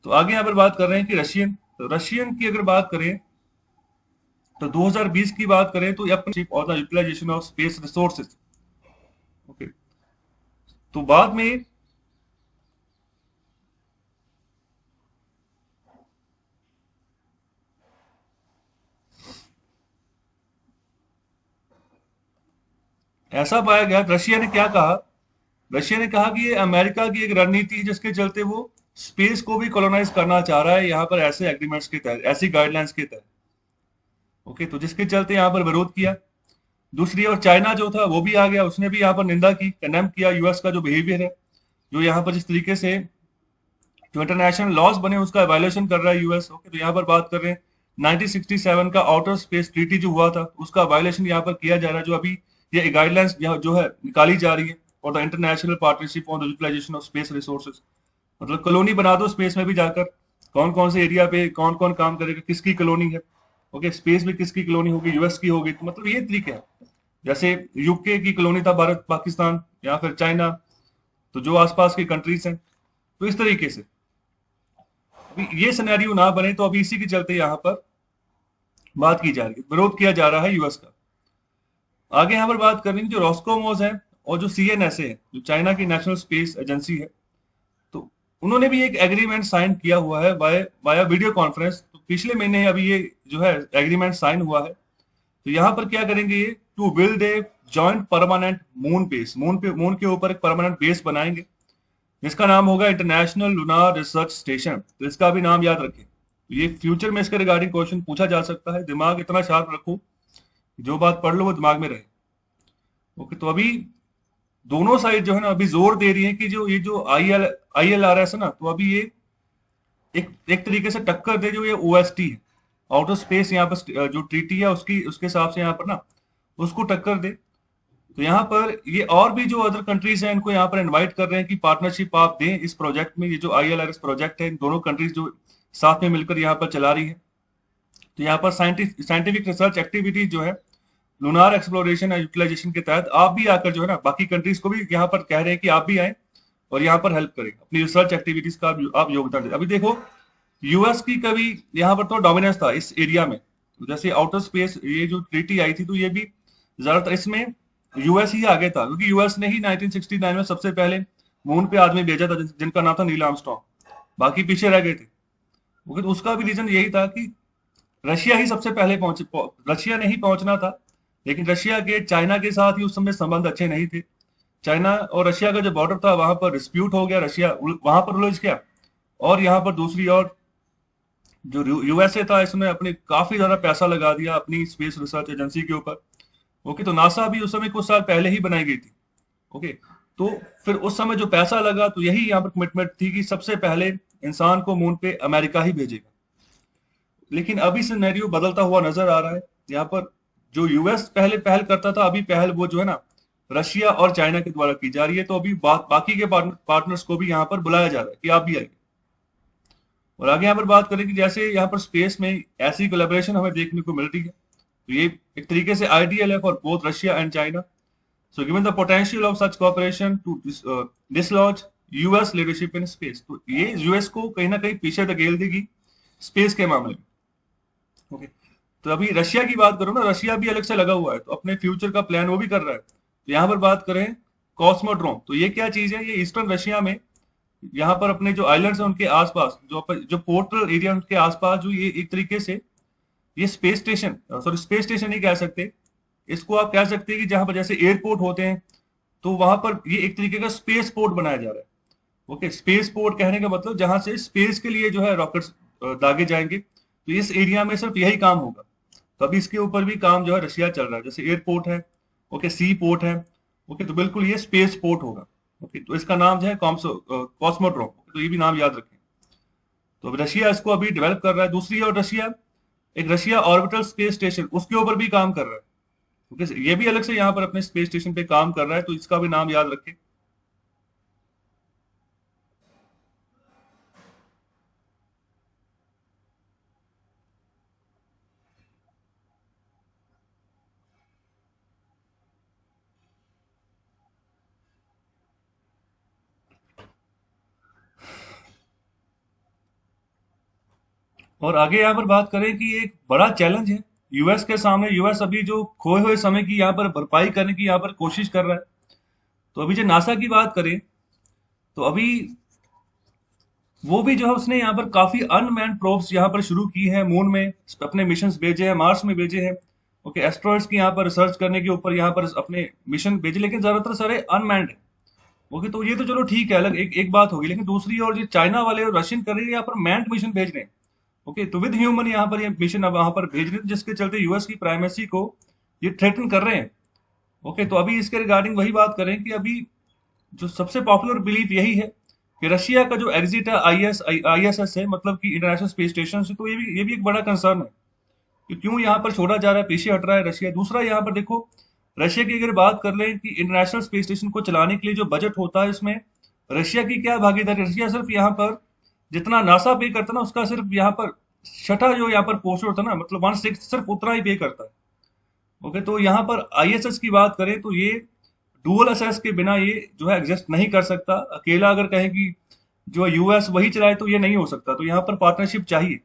तो आगे यहाँ पर बात कर रहे हैं कि रशियन, तो रशियन की अगर बात करें तो 2020 की बात करें तो अपनी और the utilisation of space resources. Okay, तो बाद में ऐसा पाया गया, रशिया ने क्या कहा, रशिया ने कहा कि ये अमेरिका की एक रणनीति है जिसके चलते वो स्पेस को भी कॉलोनाइज करना चाह रहा है यहाँ पर ऐसे एग्रीमेंट्स के तहत, ऐसी गाइडलाइंस के तहत। ओके, तो जिसके चलते यहाँ पर विरोध किया। दूसरी ओर चाइना जो था वो भी आ गया, उसने भी यहाँ पर निंदा की, कंडेम किया यूएस का जो बिहेवियर है, जो यहाँ पर जिस तरीके से जो इंटरनेशनल लॉज बने उसका वायलेशन कर रहा है यूएस। ओके, तो यहाँ पर बात कर रहे हैं 1967 का आउटर स्पेस ट्रीटी जो हुआ था उसका वायलेशन यहाँ पर किया जा रहा है, जो अभी ये गाइडलाइंस जो है निकाली जा रही है। और the international partnership on the utilisation of space resources, मतलब कॉलोनी बना दो स्पेस में भी जाकर, कौन कौन से एरिया पे कौन कौन काम करेगा, किसकी कॉलोनी है। ओके, स्पेस में किसकी कॉलोनी होगी, यूएस की होगी, तो मतलब ये तरीके हैं। जैसे यूके की कॉलोनी था भारत पाकिस्तान या फिर चाइना, तो जो आसपास की कंट्रीज हैं, तो इस तरीके से अभी ये सिनेरियो ना बने, तो अभी इसी के चलते यहाँ पर बात की जा रही है, विरोध किया जा रहा है यूएस का। आगे यहाँ पर बात कर रही है जो रॉस्कोमोस है और जो सीएनएसए है, जो चाइना की नेशनल स्पेस एजेंसी है, तो उन्होंने भी एक एग्रीमेंट साइन किया हुआ है वाया वीडियो कॉन्फ्रेंस। तो पिछले महीने अभी ये जो है एग्रीमेंट साइन हुआ है। तो यहाँ पर क्या करेंगे ये, to build a joint permanent moon base, moon के ऊपर एक परमानेंट बेस बनाएंगे जिसका नाम होगा इंटरनेशनल लूनार रिसर्च स्टेशन। तो इसका भी नाम याद रखें, तो ये फ्यूचर में इसके रिगार्डिंग क्वेश्चन पूछा जा सकता है। दिमाग इतना शार्प रखो, जो बात पढ़ लो वो दिमाग में रहे। ओके, तो अभी दोनों साइड जो है ना अभी जोर दे रही है कि जो ये जो ILRS है ना, तो अभी ये एक तरीके से टक्कर दे जो ये OST है, आउटर स्पेस यहाँ पर जो ट्रीटी है उसके हिसाब से यहाँ पर ना उसको टक्कर दे। तो यहाँ पर ये और भी जो अदर कंट्रीज हैं इनको यहाँ पर इनवाइट कर रहे हैं कि पार्टनरशिप आप दें इस प्रोजेक्ट में। ये जो ILRS प्रोजेक्ट है इन दोनों कंट्रीज जो साथ में मिलकर यहाँ पर चला रही है। तो यहाँ पर साइंटिफिक रिसर्च एक्टिविटीज जो है लूनार एक्सप्लोरेशन या यूटिलाइजेशन के तहत आप भी आकर जो है ना बाकी कंट्रीज को भी यहाँ पर कह रहे हैं कि आप भी आए और यहाँ पर हेल्प करें, अपनी रिसर्च एक्टिविटीज का आप योगदान दें। अभी देखो यूएस की कभी यहाँ पर तो डोमिनेंस था इस एरिया में, जैसे आउटर स्पेस ये जो ट्रीटी आई थी तो ये भी ज्यादातर इसमें यूएस ही आगे था, क्योंकि यूएस ने ही 1969 में सबसे पहले मून पे आदमी भेजा था जिनका नाम था नील आर्मस्ट्रॉन्ग, बाकी पीछे रह गए थे। ओके, तो उसका भी रीजन यही था कि रशिया ही सबसे पहले पहुंचे, रशिया ने ही पहुंचना था, लेकिन रशिया के चाइना के साथ ही उस समय संबंध अच्छे नहीं थे। चाइना और रशिया का जो बॉर्डर था वहां पर डिस्प्यूट हो गया, रशिया वहां पर उलझ गया, और यहाँ पर दूसरी ओर जो यूएसए था इसमें अपने काफी ज्यादा पैसा लगा दिया अपनी स्पेस रिसर्च एजेंसी के ऊपर। ओके, तो नासा भी उस समय कुछ साल पहले ही बनाई गई थी। ओके, तो फिर उस समय जो पैसा लगा तो यही यहाँ पर कमिटमेंट थी कि सबसे पहले इंसान को मून पे अमेरिका ही भेजेगा। लेकिन अभी सिनेरियो बदलता हुआ नजर आ रहा है। यहाँ पर जो यूएस पहले पहल करता था, अभी पहल वो जो है ना रशिया और चाइना के द्वारा की जा रही है। तो अभी बाकी के पार्टनर्स को भी यहाँ पर बुलाया जा रहा है कि आप भी आइए। और आगे यहाँ पर बात करें कि जैसे यहाँ पर स्पेस में ऐसी कोलैबोरेशन हमें देखने को मिल रही है, तो ये एक तरीके से आइडियल है for both Russia and China. So given the potential of such cooperation to dislodge US leadership in space, तो ये यूएस को कहीं ना कहीं पीछे धकेल देगी स्पेस के मामले में। ओके, तो अभी रशिया की बात करो ना, रशिया भी अलग से लगा हुआ है, तो अपने फ्यूचर का प्लान वो भी कर रहा है। तो यहाँ पर बात करें कॉस्मोड्रोम, तो ये क्या चीज है? ये ईस्टर्न रशिया में यहाँ पर अपने जो आइलैंड्स हैं उनके आसपास, जो पोर्टल एरिया उनके आसपास, जो ये एक तरीके से ये space station, sorry space station नहीं कह सकते इसको, आप कह सकते हैं कि जहां पर जैसे एयरपोर्ट होते हैं तो वहां पर ये एक तरीके का स्पेस पोर्ट बनाया जा रहा है। ओके, स्पेस पोर्ट कहने का मतलब जहां से स्पेस के लिए जो है रॉकेट्स दागे जाएंगे, तो इस एरिया में सिर्फ यही काम होगा। तो अभी इसके ऊपर भी काम जो है रशिया चल रहा है, जैसे एयरपोर्ट है, ओके, सी पोर्ट है, ओके, तो बिल्कुल ये स्पेस पोर्ट होगा। ओके, तो इसका नाम जो है कॉस्मोड्रोम, तो ये भी नाम याद रखें। तो अब रशिया इसको अभी डेवलप कर रहा है। दूसरी और रशिया ऑर्बिटल स्पेस स्टेशन उसके ऊपर भी काम कर रहा है, क्योंकि ये भी अलग से यहाँ पर अपने स्पेस स्टेशन पे काम कर रहा है, तो इसका भी नाम याद रखें। और आगे यहाँ पर बात करें कि एक बड़ा चैलेंज है यूएस के सामने। यूएस अभी जो खोए हुए समय की यहाँ पर भरपाई करने की यहाँ पर कोशिश कर रहा है। तो अभी जो नासा की बात करें तो अभी वो भी जो है उसने यहाँ पर काफी अनमैन्ड प्रोब्स यहाँ पर शुरू की है, मून में अपने मिशंस भेजे हैं, मार्स में भेजे हैं। ओके, एस्ट्रॉइड्स की यहाँ पर रिसर्च करने के ऊपर यहाँ पर अपने मिशन भेजे, लेकिन ज्यादातर सारे अनमैन्ड है। ओके, तो ये तो चलो ठीक है, अलग एक बात होगी। लेकिन दूसरी ओर जो चाइना वाले और रशियन कर रहे हैं यहाँ पर मैंड मिशन भेज रहे हैं। ओके, तो विद ह्यूमन यहाँ पर ये मिशन अब वहां पर भेज रहे हैं, जिसके चलते यूएस की प्राइमेसी को ये थ्रेटन कर रहे हैं। ओके, तो अभी इसके रिगार्डिंग वही बात करें कि अभी जो सबसे पॉपुलर बिलीफ यही है कि रशिया का जो एग्जिट है आईएसएस है, मतलब कि इंटरनेशनल स्पेस स्टेशन से, तो ये भी एक बड़ा कंसर्न है कि क्यों यहाँ पर छोड़ा जा रहा है, पीछे हट रहा है रशिया। दूसरा यहाँ पर देखो, रशिया की अगर बात कर लें कि इंटरनेशनल स्पेस स्टेशन को चलाने के लिए जो बजट होता है इसमें रशिया की क्या भागीदारी? रशिया सिर्फ यहाँ पर जितना नासा पे करता है ना, उसका सिर्फ यहाँ पर छठा जो यहाँ पर पोर्शन होता है ना, मतलब 1/6 सिर्फ उतना ही पे करता है। ओके, तो यहाँ पर आईएसएस की बात करें तो ये डुअल एसएस के बिना ये जो है एग्जिस्ट नहीं कर सकता। अकेला अगर कहें कि जो यूएस वही चलाए तो ये नहीं हो सकता, तो यहाँ पर पार्टनरशिप चाहिए।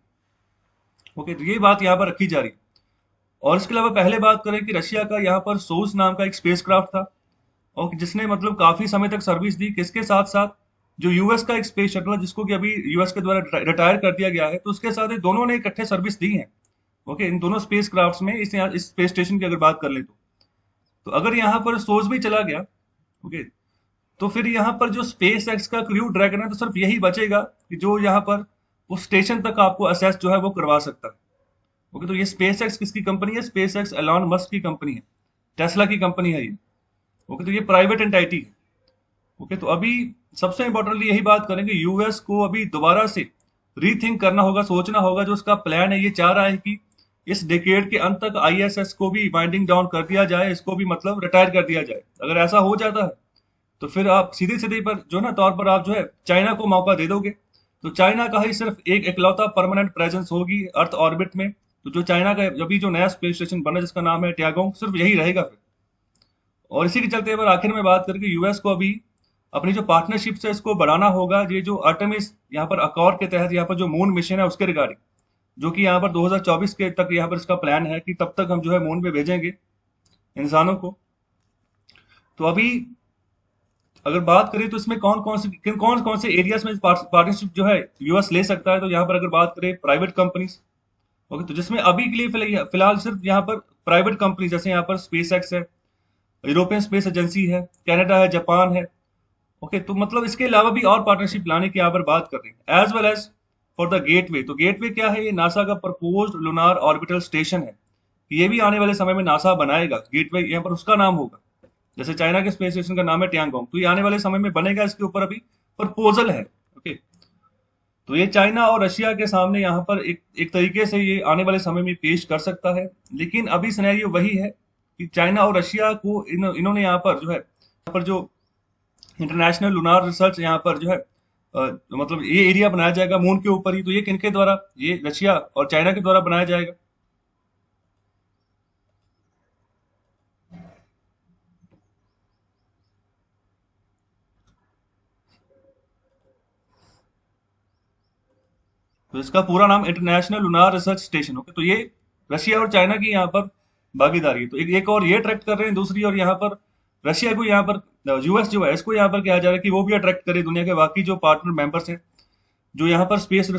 ओके, तो ये बात यहाँ पर रखी जा रही है। और इसके अलावा पहले बात करें कि रशिया का यहाँ पर सोस नाम का एक स्पेसक्राफ्ट था, और जिसने मतलब काफी समय तक सर्विस दी, किसके साथ साथ जो यूएस का एक स्पेस शटल है जिसको कि अभी यूएस के द्वारा रिटायर कर दिया गया है, तो उसके साथ ये दोनों ने इकट्ठे सर्विस दी है। ओके, इन दोनों स्पेस क्राफ्ट में इस स्पेस स्टेशन की अगर बात कर ले तो अगर यहाँ पर सोर्स भी चला गया, ओके, तो फिर यहाँ पर जो स्पेस एक्स का क्रू ड्रैगन है तो सिर्फ यही बचेगा कि जो यहाँ पर उस स्टेशन तक आपको असेस जो है वो करवा सकता है। ओके, तो ये स्पेस एक्स किसकी कंपनी है? स्पेस एक्स एलॉन मस्क की कंपनी है, टेस्ला की कंपनी है ये। ओके, तो ये प्राइवेट एंटाइटी है। ओके, तो अभी सबसे इंपॉर्टेंटली यही बात करेंगे, यूएस को अभी दोबारा से रीथिंक करना होगा, सोचना होगा। जो उसका प्लान है ये चाह रहा है कि इस डिकेड के अंत तक आईएसएस को भी वाइंडिंग डाउन कर दिया जाए, इसको भी मतलब रिटायर कर दिया जाए। अगर ऐसा हो जाता है तो फिर आप सीधे सीधे पर जो ना तौर पर आप जो है चाइना को मौका दे दोगे। तो चाइना का ही सिर्फ एक इकलौता परमानेंट प्रेजेंस होगी अर्थ ऑर्बिट में। तो जो चाइना का अभी जो नया स्पेस स्टेशन बना जिसका नाम है ट्यागोंग, सिर्फ यही रहेगा फिर। और इसी के चलते अगर आखिर में बात करके यूएस को अभी अपनी जो पार्टनरशिप है इसको बढ़ाना होगा। ये जो आर्टेमिस यहाँ पर अकॉर्ड के तहत यहाँ पर जो मून मिशन है उसके रिगार्डिंग, जो कि यहाँ पर 2024 के तक यहाँ पर इसका प्लान है कि तब तक हम जो है मून पे भेजेंगे इंसानों को। तो अभी अगर बात करें तो इसमें कौन कौन से एरियाज में पार्टनरशिप जो है यूएस ले सकता है, तो यहाँ पर अगर बात करें प्राइवेट कंपनीज, ओके, तो जिसमें अभी के लिए फिलहाल सिर्फ यहाँ पर प्राइवेट कंपनी जैसे यहाँ पर स्पेस एक्स है, यूरोपियन स्पेस एजेंसी है, कनाडा है, जापान है, ओके। तो मतलब इसके अलावा भी और पार्टनरशिप लाने की यहाँ पर बात कर रहे हैं, as well as for the gateway. तो गेटवे क्या है? ये नासा का प्रपोज्ड लूनार ऑर्बिटल स्टेशन है। ये भी आने वाले समय में नासा बनाएगा। गेटवे यहाँ पर उसका नाम होगा, जैसे चाइना के स्पेस स्टेशन का नाम है ट्यांगोंग, तो ये आने वाले समय में बनेगा। इसके ऊपर अभी प्रपोजल है, ओके। तो ये चाइना और रशिया के सामने यहाँ पर एक तरीके से ये आने वाले समय में पेश कर सकता है। लेकिन अभी सिनेरियो वही है कि चाइना और रशिया को इन्होंने यहाँ पर जो है यहाँ पर जो इंटरनेशनल लूनार रिसर्च यहाँ पर जो है मतलब ये एरिया बनाया जाएगा मून के ऊपर ही। तो ये किनके द्वारा? ये रशिया और चाइना के द्वारा बनाया जाएगा। तो इसका पूरा नाम international lunar research station, okay. तो ये रशिया और चाइना की यहाँ पर भागीदारी है। तो एक और ये अट्रैक्ट कर रहे हैं, दूसरी और यहाँ पर रशिया को यहाँ पर यूएस जो है इसको यहाँ पर कहा जा रहा है कि वो भी अट्रैक्ट करे दुनिया के बाकी जो पार्टनर मेंबर्स हैं जो यहाँ पर स्पेस।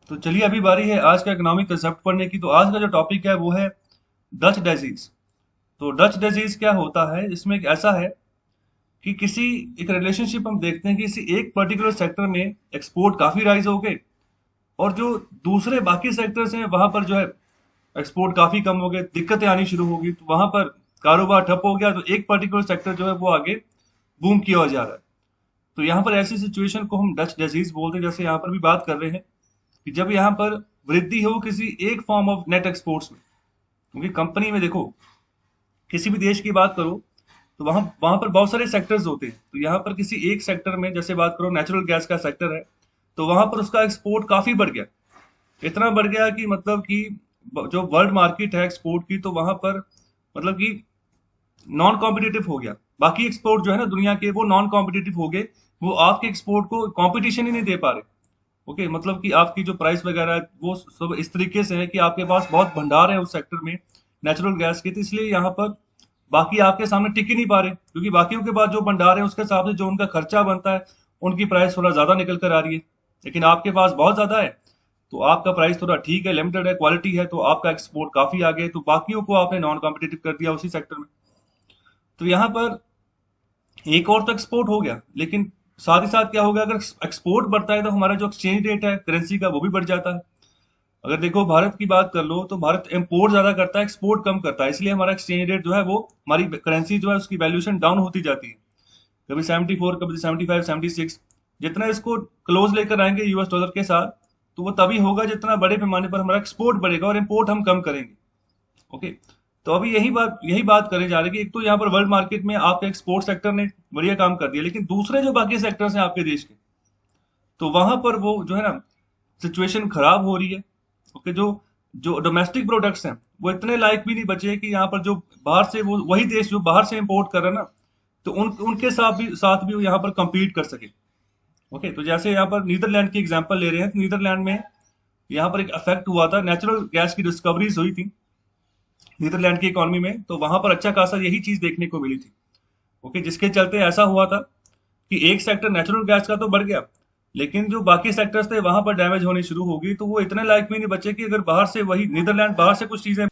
तो चलिए अभी बारी है आज का इकोनॉमिक कंसेप्ट पढ़ने की। तो आज का जो टॉपिक है वो है डच डिजीज। तो डच डिजीज क्या होता है? इसमें एक ऐसा है कि किसी एक रिलेशनशिप हम देखते हैं कि किसी एक पर्टिकुलर सेक्टर में एक्सपोर्ट काफी राइज हो गए और जो दूसरे बाकी सेक्टर्स हैं वहां पर जो है एक्सपोर्ट काफी कम हो गए, दिक्कतें आनी शुरू हो गई। तो वहां पर कारोबार ठप हो गया, तो एक पर्टिकुलर सेक्टर जो है वो आगे बूम किया जा रहा है। तो यहाँ पर ऐसी सिचुएशन को हम डच डिजीज बोलते हैं। जैसे यहाँ पर भी बात कर रहे हैं कि जब यहाँ पर वृद्धि हो किसी एक फॉर्म ऑफ नेट एक्सपोर्ट्स में, क्योंकि कंपनी में देखो किसी भी देश की बात करो तो वहां वहां पर बहुत सारे सेक्टर्स होते हैं। तो यहाँ पर किसी एक सेक्टर में जैसे बात करो नेचुरल गैस का सेक्टर है, तो वहां पर उसका एक्सपोर्ट काफी बढ़ गया। इतना बढ़ गया कि मतलब कि जो वर्ल्ड मार्केट है एक्सपोर्ट की, तो वहां पर मतलब कि नॉन कॉम्पिटिटिव हो गया। बाकी एक्सपोर्ट जो है ना दुनिया के वो नॉन कॉम्पिटिटिव हो गए, वो आपके एक्सपोर्ट को कंपटीशन ही नहीं दे पा रहे। ओके, मतलब कि आपकी जो प्राइस वगैरह है वो सब इस तरीके से है कि आपके पास बहुत भंडार है उस सेक्टर में नेचुरल गैस के, तो इसलिए यहाँ पर बाकी आपके सामने टिक ही नहीं पा रहे, क्योंकि बाकियों के पास जो भंडार है उसके हिसाब से जो उनका खर्चा बनता है उनकी प्राइस थोड़ा ज्यादा निकल कर आ रही है। लेकिन आपके पास बहुत ज्यादा है तो आपका प्राइस थोड़ा ठीक है, लिमिटेड है, क्वालिटी है, तो आपका एक्सपोर्ट काफी आगे है, तो बाकियों को आपने नॉन कॉम्पिटिटिव कर दिया उसी सेक्टर में। तो यहाँ पर एक और तो एक्सपोर्ट हो गया, लेकिन साथ ही साथ क्या होगा, अगर एक्सपोर्ट बढ़ता है तो हमारा जो एक्सचेंज रेट है करेंसी का वो भी बढ़ जाता है। अगर देखो भारत की बात कर लो तो भारत इंपोर्ट ज्यादा करता है, एक्सपोर्ट कम करता है, इसलिए हमारा एक्सचेंज रेट जो है वो हमारी करेंसी जो है उसकी वैल्यूएशन डाउन होती जाती है। कभी 74, कभी 75, 76। जितना इसको क्लोज लेकर आएंगे यूएस डॉलर के साथ, तो वो तभी होगा जितना बड़े पैमाने पर हमारा एक्सपोर्ट बढ़ेगा और इंपोर्ट हम कम करेंगे। ओके, तो अभी यही बात करने जा रहे हैं कि एक तो यहाँ पर वर्ल्ड मार्केट में आपके एक्सपोर्ट सेक्टर ने बढ़िया काम कर दिया, लेकिन दूसरे जो बाकी सेक्टर्स हैं आपके देश के, तो वहां पर वो जो है ना सिचुएशन खराब हो रही है। ओके, जो जो डोमेस्टिक प्रोडक्ट्स हैं वो इतने लायक भी नहीं बचे कि यहाँ पर जो बाहर से वो वही देश जो बाहर से इंपोर्ट कर रहे हैं ना, तो उनके साथ भी वो यहाँ पर compete कर सके। ओके, तो जैसे यहाँ पर नीदरलैंड की एग्जांपल ले रहे हैं, तो नीदरलैंड में यहाँ पर एक इफेक्ट हुआ था, नेचुरल गैस की डिस्कवरीज हुई थी नीदरलैंड की इकोनॉमी में, तो वहां पर अच्छा खासा यही चीज देखने को मिली थी। ओके, जिसके चलते ऐसा हुआ था कि एक सेक्टर नेचुरल गैस का तो बढ़ गया, लेकिन जो बाकी सेक्टर्स थे वहां पर डैमेज होनी शुरू हो गई, तो वो इतने लायक भी नहीं बचे कि अगर बाहर से वही नीदरलैंड बाहर से कुछ चीजें